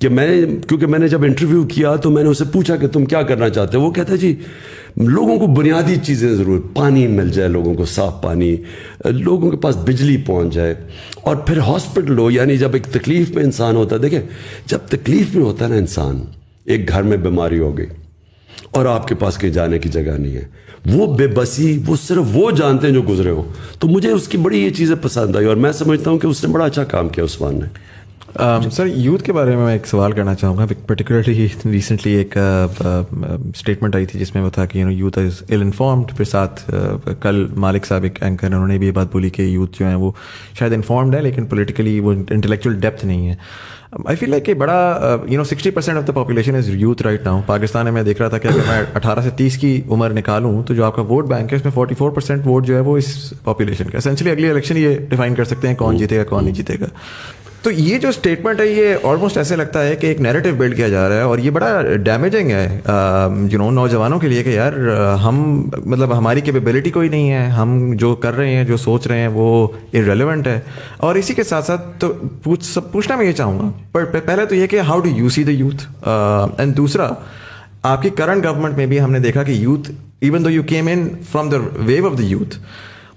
کہ کیونکہ میں نے جب انٹرویو کیا تو میں نے اسے پوچھا کہ تم کیا کرنا چاہتے ہو. وہ کہتا ہے جی لوگوں کو بنیادی چیزیں ضرور, پانی مل جائے لوگوں کو, صاف پانی, لوگوں کے پاس بجلی پہنچ جائے, اور پھر ہاسپٹل ہو. یعنی جب ایک تکلیف میں انسان ہوتا ہے, دیکھیں جب تکلیف میں ہوتا ہے نا انسان, ایک گھر میں بیماری ہو گئی اور آپ کے پاس کہیں جانے کی جگہ نہیں ہے, وہ بے بسی وہ صرف وہ جانتے ہیں جو گزرے ہو. تو مجھے اس کی بڑی یہ چیزیں پسند آئی, اور میں سمجھتا ہوں کہ اس نے بڑا اچھا کام کیا عثمان نے. سر یوتھ کے بارے میں ایک سوال کرنا چاہوں گا. پرٹیکولرلی ریسنٹلی ایک اسٹیٹمنٹ آئی تھی جس میں وہ تھا کہ یوتھ از ایل انفارمڈ. پھر ساتھ کل مالک صاحب ایک اینکر انہوں نے بھی یہ بات بولی کہ یوتھ جو ہیں وہ شاید انفارمڈ ہے لیکن پولیٹیکلی وہ انٹلیکچوئل ڈیپتھ نہیں ہے. آئی فیل لائک کہ بڑا 60% of the population is youth right now. Pakistan میں دیکھ رہا تھا کہ اگر میں 18 سے 30 کی عمر نکالوں تو جو آپ کا ووٹ بینک ہے اس میں 44% ووٹ جو ہے وہ اس پاپولیشن کا. اسینشلی اگلی الیکشن یہ ڈیفائن کر سکتے ہیں کون جیتے گا کون نہیں جیتے گا. تو یہ جو اسٹیٹمنٹ ہے یہ آلموسٹ ایسے لگتا ہے کہ ایک نیریٹو بلڈ کیا جا رہا ہے, اور یہ بڑا ڈیمیجنگ ہے نوجوانوں کے لیے کہ یار ہم مطلب ہماری کیپیبلٹی کوئی نہیں ہے, ہم جو کر رہے ہیں جو سوچ رہے ہیں وہ ارریلیونٹ ہے. اور اسی کے ساتھ ساتھ تو پوچھنا میں یہ چاہوں گا, پر پہلے تو یہ کہ how do you see the youth, and دوسرا آپ کی کرنٹ گورنمنٹ میں بھی ہم نے دیکھا کہ youth even though you came in from the view of the youth,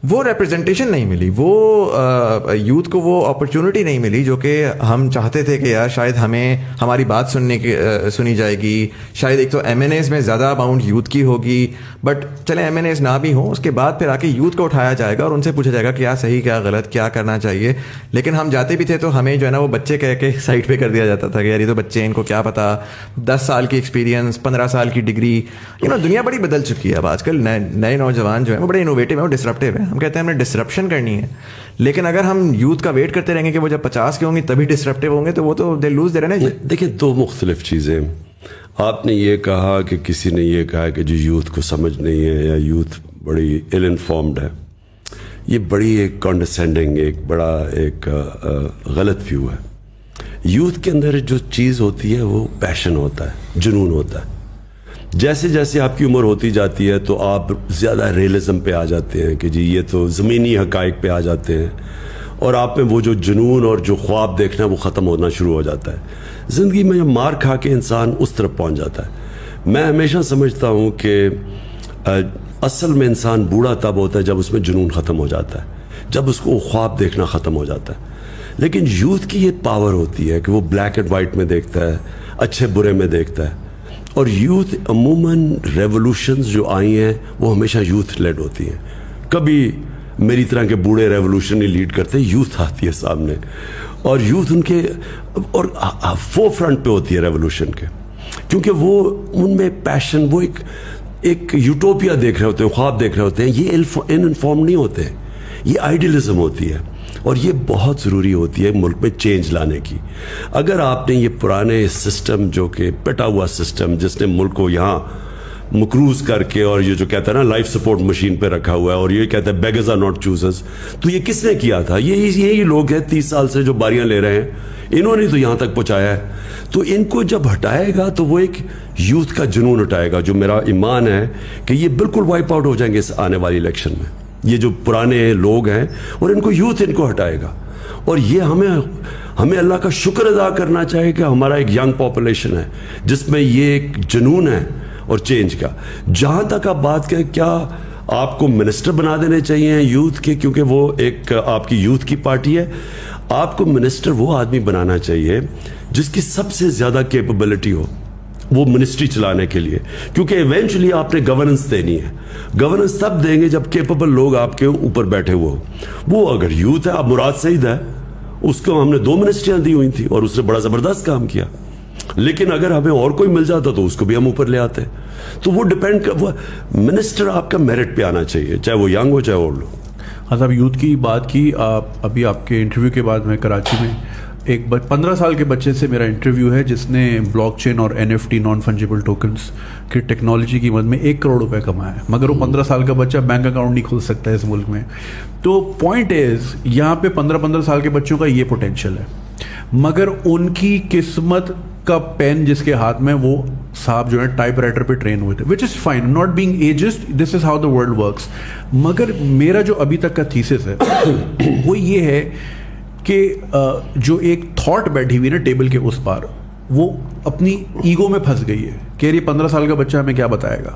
وہ ریپرزنٹیشن نہیں ملی, وہ یوتھ کو وہ اپرچونٹی نہیں ملی جو کہ ہم چاہتے تھے کہ یار شاید ہمیں ہماری بات سنی جائے گی. شاید ایک تو ایم این ایز میں زیادہ اماؤنٹ یوتھ کی ہوگی, بٹ چلیں ایم این ایز نہ بھی ہوں, اس کے بعد پھر آ کے یوتھ کو اٹھایا جائے گا اور ان سے پوچھا جائے گا کیا صحیح کیا غلط کیا کرنا چاہیے. لیکن ہم جاتے بھی تھے تو ہمیں جو ہے نا وہ بچے کہہ کے سائڈ پہ کر دیا جاتا تھا کہ یار یہ تو بچے ان کو کیا پتا, 10 سال کی ایکسپیرینس 15 سال کی ڈگری. دنیا بڑی بدل چکی ہے اب, آج کل نئے نوجوان جو ہیں وہ بڑے انوویٹیو ہیں, وہ ڈسرپٹیو ہیں. ہم کہتے ہیں ہم نے ڈسرپشن کرنی ہے, لیکن اگر ہم یوتھ کا ویٹ کرتے رہیں گے کہ وہ جب 50 کے ہوں گے تبھی ڈسرپٹیو ہوں گے تو وہ تو دے لوز دے رہے ہیں. دیکھیں دو مختلف چیزیں. آپ نے یہ کہا کہ کسی نے یہ کہا کہ جو یوتھ کو سمجھ نہیں ہے یا یوتھ بڑی ایل انفارمڈ ہے, یہ بڑی ایک کانڈسینڈنگ ایک غلط ویو ہے. یوتھ کے اندر جو چیز ہوتی ہے وہ پیشن ہوتا ہے, جنون ہوتا ہے. جیسے جیسے آپ کی عمر ہوتی جاتی ہے تو آپ زیادہ ریئلزم پہ آ جاتے ہیں کہ جی یہ تو زمینی حقائق پہ آ جاتے ہیں, اور آپ میں وہ جو جنون اور جو خواب دیکھنا وہ ختم ہونا شروع ہو جاتا ہے. زندگی میں مار کھا کے انسان اس طرف پہنچ جاتا ہے. میں ہمیشہ سمجھتا ہوں کہ اصل میں انسان بوڑھا تب ہوتا ہے جب اس میں جنون ختم ہو جاتا ہے, جب اس کو خواب دیکھنا ختم ہو جاتا ہے. لیکن یوتھ کی یہ پاور ہوتی ہے کہ وہ بلیک اینڈ وائٹ میں دیکھتا ہے, اچھے برے میں دیکھتا ہے. اور یوتھ عموماً ریولوشنز جو آئی ہیں وہ ہمیشہ یوتھ لیڈ ہوتی ہیں. کبھی میری طرح کے بوڑھے ریولوشن نہیں لیڈ کرتے, یوتھ آتی ہے سامنے, اور یوتھ ان کے اور فور فرنٹ پہ ہوتی ہے ریولوشن کے, کیونکہ وہ ان میں پیشن, وہ ایک یوٹوپیا دیکھ رہے ہوتے ہیں, خواب دیکھ رہے ہوتے ہیں. یہ ان انفارم نہیں ہوتے, یہ آئیڈیلزم ہوتی ہے, اور یہ بہت ضروری ہوتی ہے ملک میں چینج لانے کی. اگر آپ نے یہ پرانے سسٹم جو کہ پٹا ہوا سسٹم جس نے ملک کو یہاں مقروض کر کے اور یہ جو کہتا ہے نا لائف سپورٹ مشین پہ رکھا ہوا ہے, اور یہ کہتا ہے بیگرز آر ناٹ چوزرز, تو یہ کس نے کیا تھا؟ یہی لوگ ہیں 30 سال سے جو باریاں لے رہے ہیں, انہوں نے تو یہاں تک پہنچایا ہے. تو ان کو جب ہٹائے گا تو وہ ایک یوتھ کا جنون ہٹائے گا, جو میرا ایمان ہے کہ یہ بالکل وائپ آؤٹ ہو جائیں گے اس آنے والی الیکشن میں. یہ جو پرانے لوگ ہیں اور ان کو یوتھ ان کو ہٹائے گا, اور یہ ہمیں اللہ کا شکر ادا کرنا چاہیے کہ ہمارا ایک ینگ پاپولیشن ہے جس میں یہ ایک جنون ہے اور چینج کا. جہاں تک آپ بات کریں کیا آپ کو منسٹر بنا دینے چاہیے یوتھ کے, کیونکہ وہ ایک آپ کی یوتھ کی پارٹی ہے, آپ کو منسٹر وہ آدمی بنانا چاہیے جس کی سب سے زیادہ کیپیبلٹی ہو وہ منسٹری چلانے کے لیے, کیونکہ ایونچولی آپ نے گورننس دینی ہے. گورننس تب دیں گے جب کیپیبل لوگ آپ کے اوپر بیٹھے ہوئے ہوں. وہ اگر یوتھ ہے, اب مراد سعید ہے, اس کو ہم نے 2 منسٹریاں دی ہوئی تھیں اور اس نے بڑا زبردست کام کیا, لیکن اگر ہمیں اور کوئی مل جاتا تو اس کو بھی ہم اوپر لے آتے. تو وہ ڈپینڈ منسٹر آپ کا میرٹ پہ آنا چاہیے, چاہے وہ ینگ ہو چاہے اولڈ ہو. ہاں صاحب, یوتھ کی بات کی آپ ابھی, آپ کے انٹرویو کے بعد میں کراچی میں ایک 15 سال کے بچے سے میرا انٹرویو ہے جس نے بلاک چین اور NFT نان فنجیبل ٹوکنس کی ٹیکنالوجی کی مدد میں 1 کروڑ روپے کمایا ہے, مگر وہ 15 سال کا بچہ بینک اکاؤنٹ نہیں کھول سکتا ہے اس ملک میں. تو پوائنٹ از یہاں پہ 15 سال کے بچوں کا یہ پوٹینشیل ہے, مگر ان کی قسمت کا پین جس کے ہاتھ میں, وہ صاحب جو ہے ٹائپ رائٹر پہ ٹرین ہوئے تھے, which is fine, not being ageist, this is how the world works. مگر میرا جو ابھی تک کا تھیسس ہے وہ یہ ہے کہ جو ایک تھاٹ بیٹھی ہوئی نا ٹیبل کے اس پار, وہ اپنی ایگو میں پھنس گئی ہے کہ یہ 15 سال کا بچہ ہمیں کیا بتائے گا.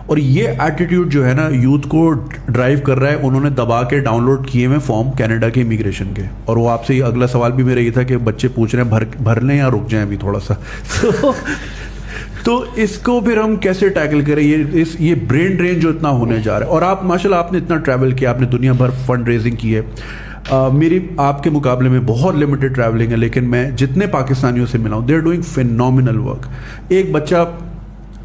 اور یہ ایٹیٹیوڈ جو ہے نا یوتھ کو ڈرائیو کر رہا ہے. انہوں نے دبا کے ڈاؤن لوڈ کیے ہوئے فارم کینیڈا کے امیگریشن کے, اور وہ آپ سے یہ اگلا سوال بھی میرا یہ تھا کہ بچے پوچھ رہے ہیں بھر لیں یا رک جائیں ابھی تھوڑا سا. تو اس کو پھر ہم کیسے ٹیکل کریں, یہ برین ڈرین جو اتنا ہونے جا رہا ہے. اور آپ ماشاء اللہ آپ نے اتنا ٹریول کیا, آپ نے دنیا بھر فنڈ ریزنگ کی ہے. میری آپ کے مقابلے میں بہت لمیٹڈ ٹریولنگ ہے, لیکن میں جتنے پاکستانیوں سے ملا ہوں they are doing phenomenal work. ایک بچہ,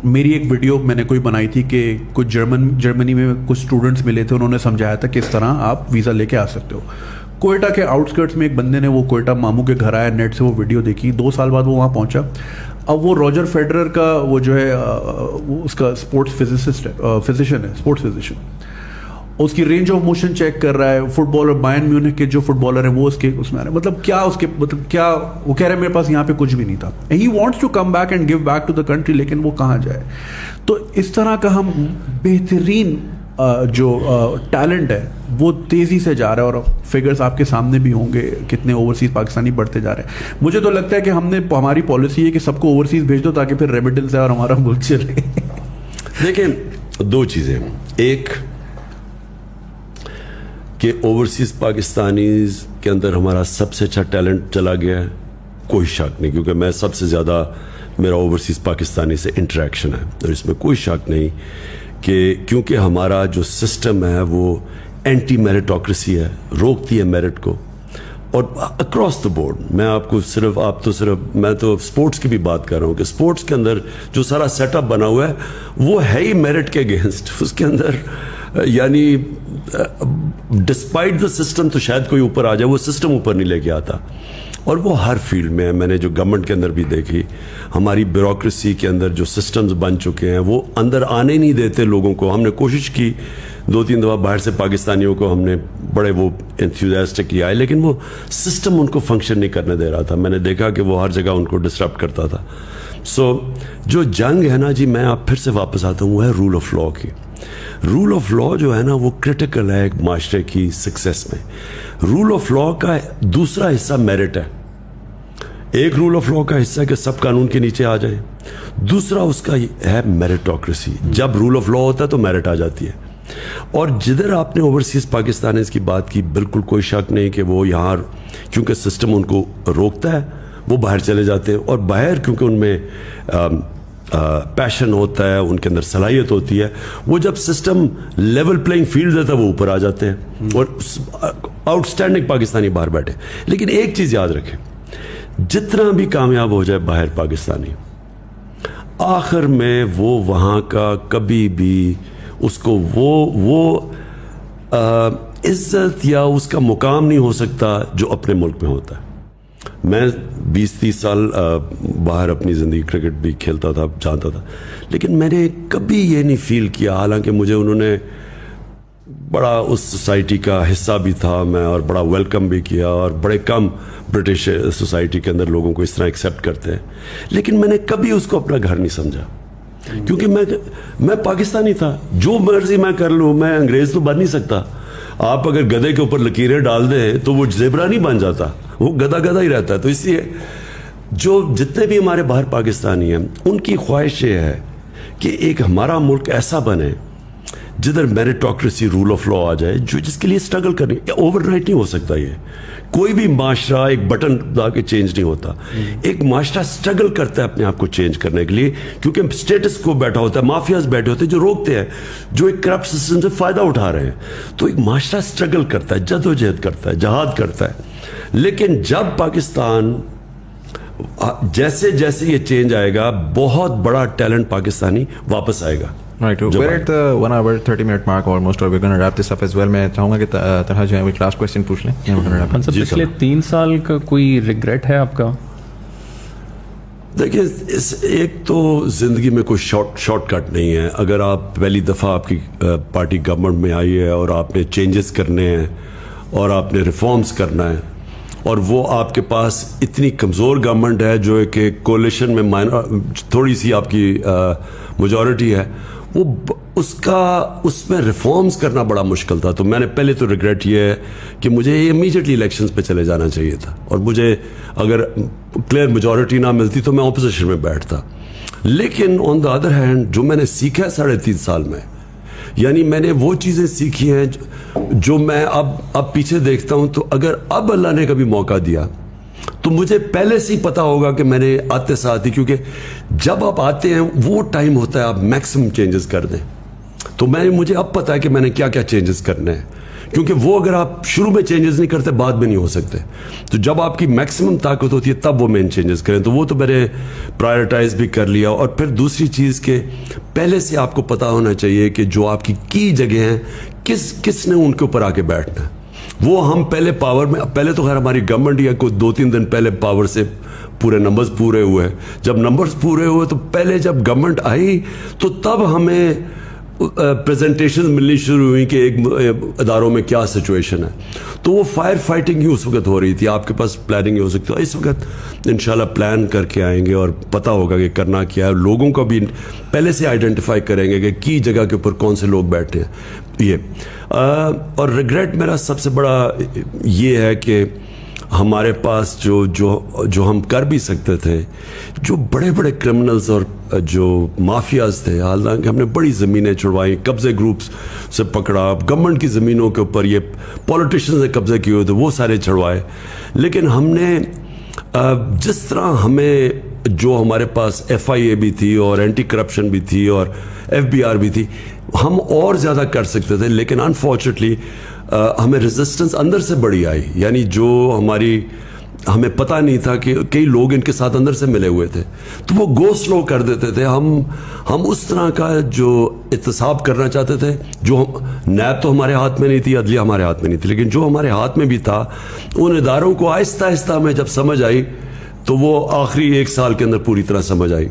میری ایک ویڈیو میں نے کوئی بنائی تھی کہ کچھ جرمنی میں کچھ اسٹوڈنٹس ملے تھے, انہوں نے سمجھایا تھا کس طرح آپ ویزا لے کے آ سکتے ہو. کوئٹہ کے آؤٹسکرٹس میں ایک بندے نے, وہ کوئٹہ ماموں کے گھر آیا, نیٹ سے وہ ویڈیو دیکھی, 2 سال بعد وہ وہاں پہنچا. اب وہ روجر فیڈرر کا وہ جو ہے اس کا اسپورٹس فزسسٹ ہے, فزیشین ہے, اسپورٹس فزیشین. اس کی رینج آف موشن چیک کر رہا ہے. فٹ بالر بائرن میونخ کے جو فٹ بالر ہیں وہ اس میں آ رہے ہیں. مطلب کیا وہ کہہ رہے ہیں میرے پاس یہاں پہ کچھ بھی نہیں تھا. He wants to come back and give back to the country, لیکن وہ کہاں جائے. تو اس طرح کا ہم بہترین جو ٹیلنٹ ہے وہ تیزی سے جا رہا ہے, اور فگرز آپ کے سامنے بھی ہوں گے کتنے اوورسیز پاکستانی بڑھتے جا رہے ہیں. مجھے تو لگتا ہے کہ ہماری پالیسی ہے کہ سب کو اوورسیز بھیج دو تاکہ پھر ریمیٹنس ہے اور ہمارا ملک چلے. دیکھیں 2 چیزیں, ایک کہ اوورسیز پاکستانیز کے اندر ہمارا سب سے اچھا ٹیلنٹ چلا گیا ہے, کوئی شک نہیں, کیونکہ میں سب سے زیادہ میرا اوورسیز پاکستانی سے انٹریکشن ہے, اور اس میں کوئی شک نہیں کہ کیونکہ ہمارا جو سسٹم ہے وہ اینٹی میرٹوکریسی ہے, روکتی ہے میرٹ کو. اور اکراس دا بورڈ, میں آپ کو میں تو اسپورٹس کی بھی بات کر رہا ہوں کہ اسپورٹس کے اندر جو سارا سیٹ اپ بنا ہوا ہے وہ ہے ہی میرٹ کے اگینسٹ. اس کے اندر یعنی ڈسپائٹ دا سسٹم تو شاید کوئی اوپر آ جائے, وہ سسٹم اوپر نہیں لے کے آتا. اور وہ ہر فیلڈ میں ہے. میں نے جو گورنمنٹ کے اندر بھی دیکھی, ہماری بیوروکریسی کے اندر جو سسٹمز بن چکے ہیں وہ اندر آنے نہیں دیتے لوگوں کو. ہم نے کوشش کی 2-3 دفعہ باہر سے پاکستانیوں کو ہم نے بڑے وہ انتھیوزیاسٹک آئے, لیکن وہ سسٹم ان کو فنکشن نہیں کرنے دے رہا تھا. میں نے دیکھا کہ وہ ہر جگہ ان کو ڈسٹرب کرتا تھا. سو جو جنگ ہے نا جی, میں آپ پھر سے واپس آتا ہوں, وہ ہے رول آف لا کی. رول آف لا جو ہے نا وہ کرٹیکل ہے ایک معاشرے کی سکسیس میں. رول آف لا کا دوسرا حصہ میرٹ ہے. ایک رول آف لا کا حصہ ہے کہ سب قانون کے نیچے آ جائیں, دوسرا اس کا ہے میرٹوکریسی. جب رول آف لا ہوتا ہے تو میرٹ آ جاتی ہے. اور جدھر آپ نے اوورسیز پاکستانیز کی بات کی, بالکل کوئی شک نہیں کہ وہ یہاں کیونکہ سسٹم ان کو روکتا ہے وہ باہر چلے جاتے ہیں, اور باہر کیونکہ ان میں پیشن ہوتا ہے, ان کے اندر صلاحیت ہوتی ہے, وہ جب سسٹم لیول پلینگ فیلڈ دیتا ہے وہ اوپر آ جاتے ہیں, اور آؤٹ اسٹینڈنگ پاکستانی باہر بیٹھے. لیکن ایک چیز یاد رکھیں, جتنا بھی کامیاب ہو جائے باہر پاکستانی, آخر میں وہ وہاں کا کبھی بھی اس کو وہ عزت یا اس کا مقام نہیں ہو سکتا جو اپنے ملک میں ہوتا ہے. میں 20-30 سال باہر اپنی زندگی کرکٹ بھی کھیلتا تھا, جانتا تھا, لیکن میں نے کبھی یہ نہیں فیل کیا, حالانکہ مجھے انہوں نے بڑا اس سوسائٹی کا حصہ بھی تھا میں, اور بڑا ویلکم بھی کیا, اور بڑے کم برٹش سوسائٹی کے اندر لوگوں کو اس طرح ایکسیپٹ کرتے ہیں, لیکن میں نے کبھی اس کو اپنا گھر نہیں سمجھا. کیونکہ میں پاکستانی تھا, جو مرضی میں کر لوں, میں انگریز تو بن نہیں سکتا. آپ اگر گدھے کے اوپر لکیریں ڈال دیں تو وہ زیبرا نہیں بن جاتا, وہ گدھا ہی رہتا ہے. تو اس لیے جو جتنے بھی ہمارے باہر پاکستانی ہیں ان کی خواہش یہ ہے کہ ایک ہمارا ملک ایسا بنے جدھر میرٹوکریسی, رول آف لا آ جائے, جو جس کے لیے اسٹرگل کرنی. اوور نائٹ نہیں ہو سکتا. یہ کوئی بھی معاشرہ ایک بٹن دبا کے چینج نہیں ہوتا. ایک معاشرہ اسٹرگل کرتا ہے اپنے آپ کو چینج کرنے کے لیے, کیونکہ اسٹیٹس کو بیٹھا ہوتا ہے, مافیاز بیٹھے ہوتے ہیں جو روکتے ہیں, جو ایک کرپٹ سسٹم سے فائدہ اٹھا رہے ہیں. تو ایک معاشرہ اسٹرگل کرتا ہے, جدوجہد کرتا ہے, جہاد کرتا ہے. لیکن جب پاکستان جیسے جیسے یہ چینج آئے گا, بہت بڑا ٹیلنٹ پاکستانی واپس آئے گا. Right, we're at the 1 hour 30 minute mark almost, or we're going to wrap this up as well. میں چاہوں گا کہ طلحہ جو ہے وہ لاسٹ کوسچن پوچھ لیں. پچھلے 3 سال کا کوئی ریگریٹ ہے آپ کا؟ دیکھیں, ایک تو زندگی میں کوئی شارٹ کٹ نہیں ہے. اگر آپ پہلی دفعہ آپ کی پارٹی گورنمنٹ میں آئی ہے اور آپ نے چینجز کرنے ہیں اور آپ نے ریفارمز کرنا ہے, اور وہ آپ کے پاس اتنی کمزور گورنمنٹ ہے جو کہ کولیشن میں تھوڑی سی آپ کی میجورٹی ہے, وہ اس میں ریفارمز کرنا بڑا مشکل تھا. تو میں نے پہلے تو ریگریٹ یہ ہے کہ مجھے امیجیٹلی الیکشنز پہ چلے جانا چاہیے تھا, اور مجھے اگر کلیئر میجورٹی نہ ملتی تو میں اپوزیشن میں بیٹھتا. لیکن آن دا ادر ہینڈ جو میں نے سیکھا ہے 3.5 سال میں, یعنی میں نے وہ چیزیں سیکھی ہیں جو میں اب پیچھے دیکھتا ہوں, تو اگر اب اللہ نے کبھی موقع دیا تو مجھے پہلے سے ہی پتا ہوگا کہ میں نے آتے ساتھ ہی, کیونکہ جب آپ آتے ہیں وہ ٹائم ہوتا ہے آپ میکسیمم چینجز کر دیں. تو مجھے اب پتا ہے کہ میں نے کیا کیا چینجز کرنے ہیں, کیونکہ وہ اگر آپ شروع میں چینجز نہیں کرتے بعد میں نہیں ہو سکتے. تو جب آپ کی میکسیمم طاقت ہوتی ہے تب وہ مین چینجز کریں. تو وہ تو میں نے پرائرٹائز بھی کر لیا. اور پھر دوسری چیز کہ پہلے سے آپ کو پتا ہونا چاہیے کہ جو آپ کی جگہ ہیں کس نے ان کے اوپر آ کے بیٹھنا ہے. وہ ہم پہلے پاور میں, پہلے تو خیر ہماری گورنمنٹ یا کوئی 2-3 دن پہلے پاور سے پورے نمبرز پورے ہوئے. جب نمبرز پورے ہوئے تو پہلے جب گورنمنٹ آئی تو تب ہمیں پریزنٹیشن ملنی شروع ہوئی کہ ایک اداروں میں کیا سچویشن ہے. تو وہ فائر فائٹنگ ہی اس وقت ہو رہی تھی. آپ کے پاس پلاننگ ہی ہو سکتی ہے. اس وقت انشاءاللہ پلان کر کے آئیں گے اور پتہ ہوگا کہ کرنا کیا ہے. لوگوں کو بھی پہلے سے آئیڈینٹیفائی کریں گے کہ کی جگہ کے اوپر کون سے لوگ بیٹھے ہیں. یہ اور ریگریٹ میرا سب سے بڑا یہ ہے کہ ہمارے پاس جو ہم کر بھی سکتے تھے, جو بڑے بڑے کرمنلز اور جو مافیاز تھے, حالانکہ ہم نے بڑی زمینیں چھڑوائیں, قبضے گروپس سے پکڑا, گورنمنٹ کی زمینوں کے اوپر یہ پولیٹیشنز نے قبضے کیے ہوئے تھے وہ سارے چھڑوائے. لیکن ہم نے جس طرح ہمیں جو ہمارے پاس FIA بھی تھی اور اینٹی کرپشن بھی تھی اور FBR بھی تھی, ہم اور زیادہ کر سکتے تھے. لیکن انفارچونیٹلی ہمیں ریزسٹنس اندر سے بڑی آئی. یعنی جو ہمیں پتہ نہیں تھا کہ کئی لوگ ان کے ساتھ اندر سے ملے ہوئے تھے, تو وہ گو سلو کر دیتے تھے. ہم اس طرح کا جو احتساب کرنا چاہتے تھے, جو نیب تو ہمارے ہاتھ میں نہیں تھی, عدلیہ ہمارے ہاتھ میں نہیں تھی, لیکن جو ہمارے ہاتھ میں بھی تھا ان اداروں کو آہستہ آہستہ ہمیں جب سمجھ آئی تو وہ آخری 1 سال کے اندر پوری طرح سمجھ آئی.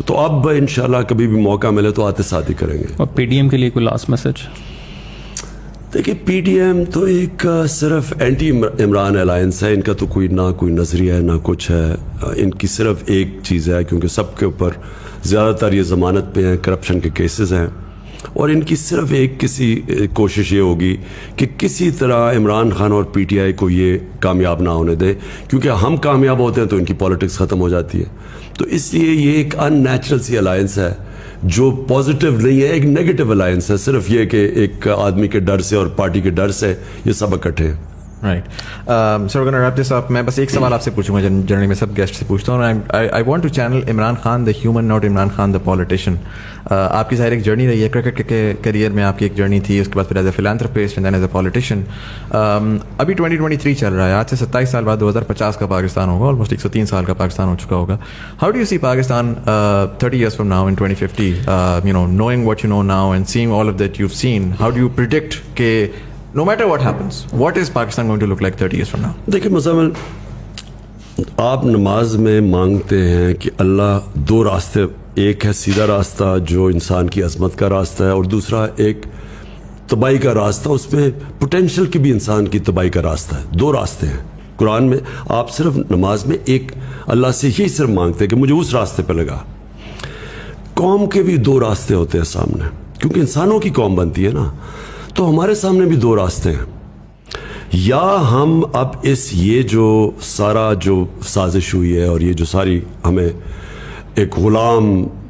تو اب انشاءاللہ کبھی بھی موقع ملے تو آتے ساتھ ہی کریں گے. اور PDM کے لیے کوئی لاسٹ میسج؟ دیکھیے PDM تو ایک صرف اینٹی عمران الائنس ہے. ان کا تو کوئی نظریہ ہے نہ کچھ ہے. ان کی صرف ایک چیز ہے, کیونکہ سب کے اوپر زیادہ تر یہ ضمانت پہ ہیں, کرپشن کے کیسز ہیں, اور ان کی صرف ایک کوشش یہ ہوگی کہ کسی طرح عمران خان اور PTI کو یہ کامیاب نہ ہونے دے, کیونکہ ہم کامیاب ہوتے ہیں تو ان کی پالیٹکس ختم ہو جاتی ہے. تو اس لیے یہ ایک ان نیچرل سی الائنس ہے جو پازیٹیو نہیں ہے, ایک نیگیٹو الائنس ہے. صرف یہ کہ ایک آدمی کے ڈر سے اور پارٹی کے ڈر سے یہ سب اکٹھے ہیں. رائٹ سر, ریپ دس اپ. میں بس ایک سوال آپ سے پوچھوں گا, جنرلی میں سب گیسٹ سے پوچھتا ہوں. I want to channel Imran Khan the human, not Imran Khan the politician. آپ کی ظاہر ایک جرنی رہی ہے, کرکٹ کے کریئر میں آپ کی ایک جرنی تھی, اس کے بعد پھر as a philanthropist and then as a politician. ابھی 2023 چل رہا ہے, آج سے 27 سال بعد 2050 کا پاکستان ہوگا, آلموسٹ 103 سال کا پاکستان ہو چکا ہوگا. How do you see Pakistan 30 years from now in 2050, knowing what you know now and seeing all of that you've seen, how do you predict کہ no matter what happens, what is Pakistan going to look like 30 years from now? دیکھیں مزمل, آپ نماز میں مانگتے ہیں کہ اللہ 2 راستے, ایک ہے سیدھا راستہ جو انسان کی عظمت کا راستہ ہے, اور دوسرا ایک تباہی کا راستہ, اس میں پوٹینشیل کی بھی انسان کی تباہی کا راستہ ہے. 2 راستے ہیں قرآن میں. آپ صرف نماز میں ایک اللہ سے یہی صرف مانگتے ہیں کہ مجھے اس راستے پہ لگا. قوم کے بھی 2 راستے ہوتے ہیں سامنے, کیونکہ انسانوں کی قوم بنتی ہے نا. تو ہمارے سامنے بھی 2 راستے ہیں. یا ہم اب یہ جو سارا جو سازش ہوئی ہے اور یہ جو ساری ہمیں ایک غلام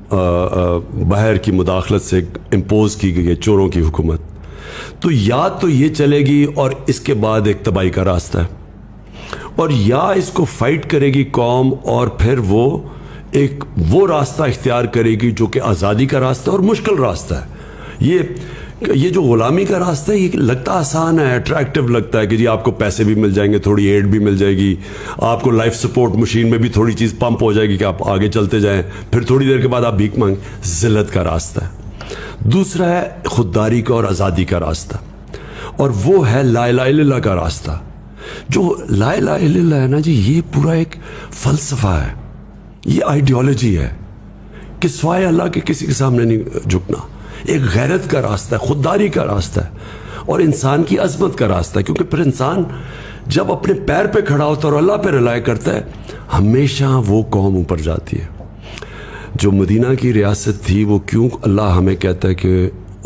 باہر کی مداخلت سے امپوز کی گئی ہے چوروں کی حکومت, تو یا تو یہ چلے گی اور اس کے بعد ایک تباہی کا راستہ ہے, اور یا اس کو فائٹ کرے گی قوم اور پھر وہ راستہ اختیار کرے گی جو کہ آزادی کا راستہ اور مشکل راستہ ہے. یہ جو غلامی کا راستہ ہے یہ لگتا آسان ہے, اٹریکٹیو لگتا ہے کہ جی آپ کو پیسے بھی مل جائیں گے, تھوڑی ایڈ بھی مل جائے گی, آپ کو لائف سپورٹ مشین میں بھی تھوڑی چیز پمپ ہو جائے گی کہ آپ آگے چلتے جائیں, پھر تھوڑی دیر کے بعد آپ بھیک مانگ. ذلت کا راستہ ہے. دوسرا ہے خودداری کا اور آزادی کا راستہ, اور وہ ہے لا الہ الا اللہ کا راستہ. جو لا الہ الا اللہ ہے نا جی, یہ پورا ایک فلسفہ ہے, یہ آئیڈیالوجی ہے کہ سوائے اللہ کے کسی کے سامنے نہیں جھکنا. ایک غیرت کا راستہ ہے, خودداری کا راستہ ہے, اور انسان کی عظمت کا راستہ ہے. کیونکہ پھر انسان جب اپنے پیر پہ کھڑا ہوتا ہے اور اللہ پہ رلائے کرتا ہے, ہمیشہ وہ قوم اوپر جاتی ہے. جو مدینہ کی ریاست تھی وہ کیوں اللہ ہمیں کہتا ہے کہ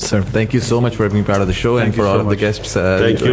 Sir, thank you so much for being part of the show and for all of the guests, Thank you.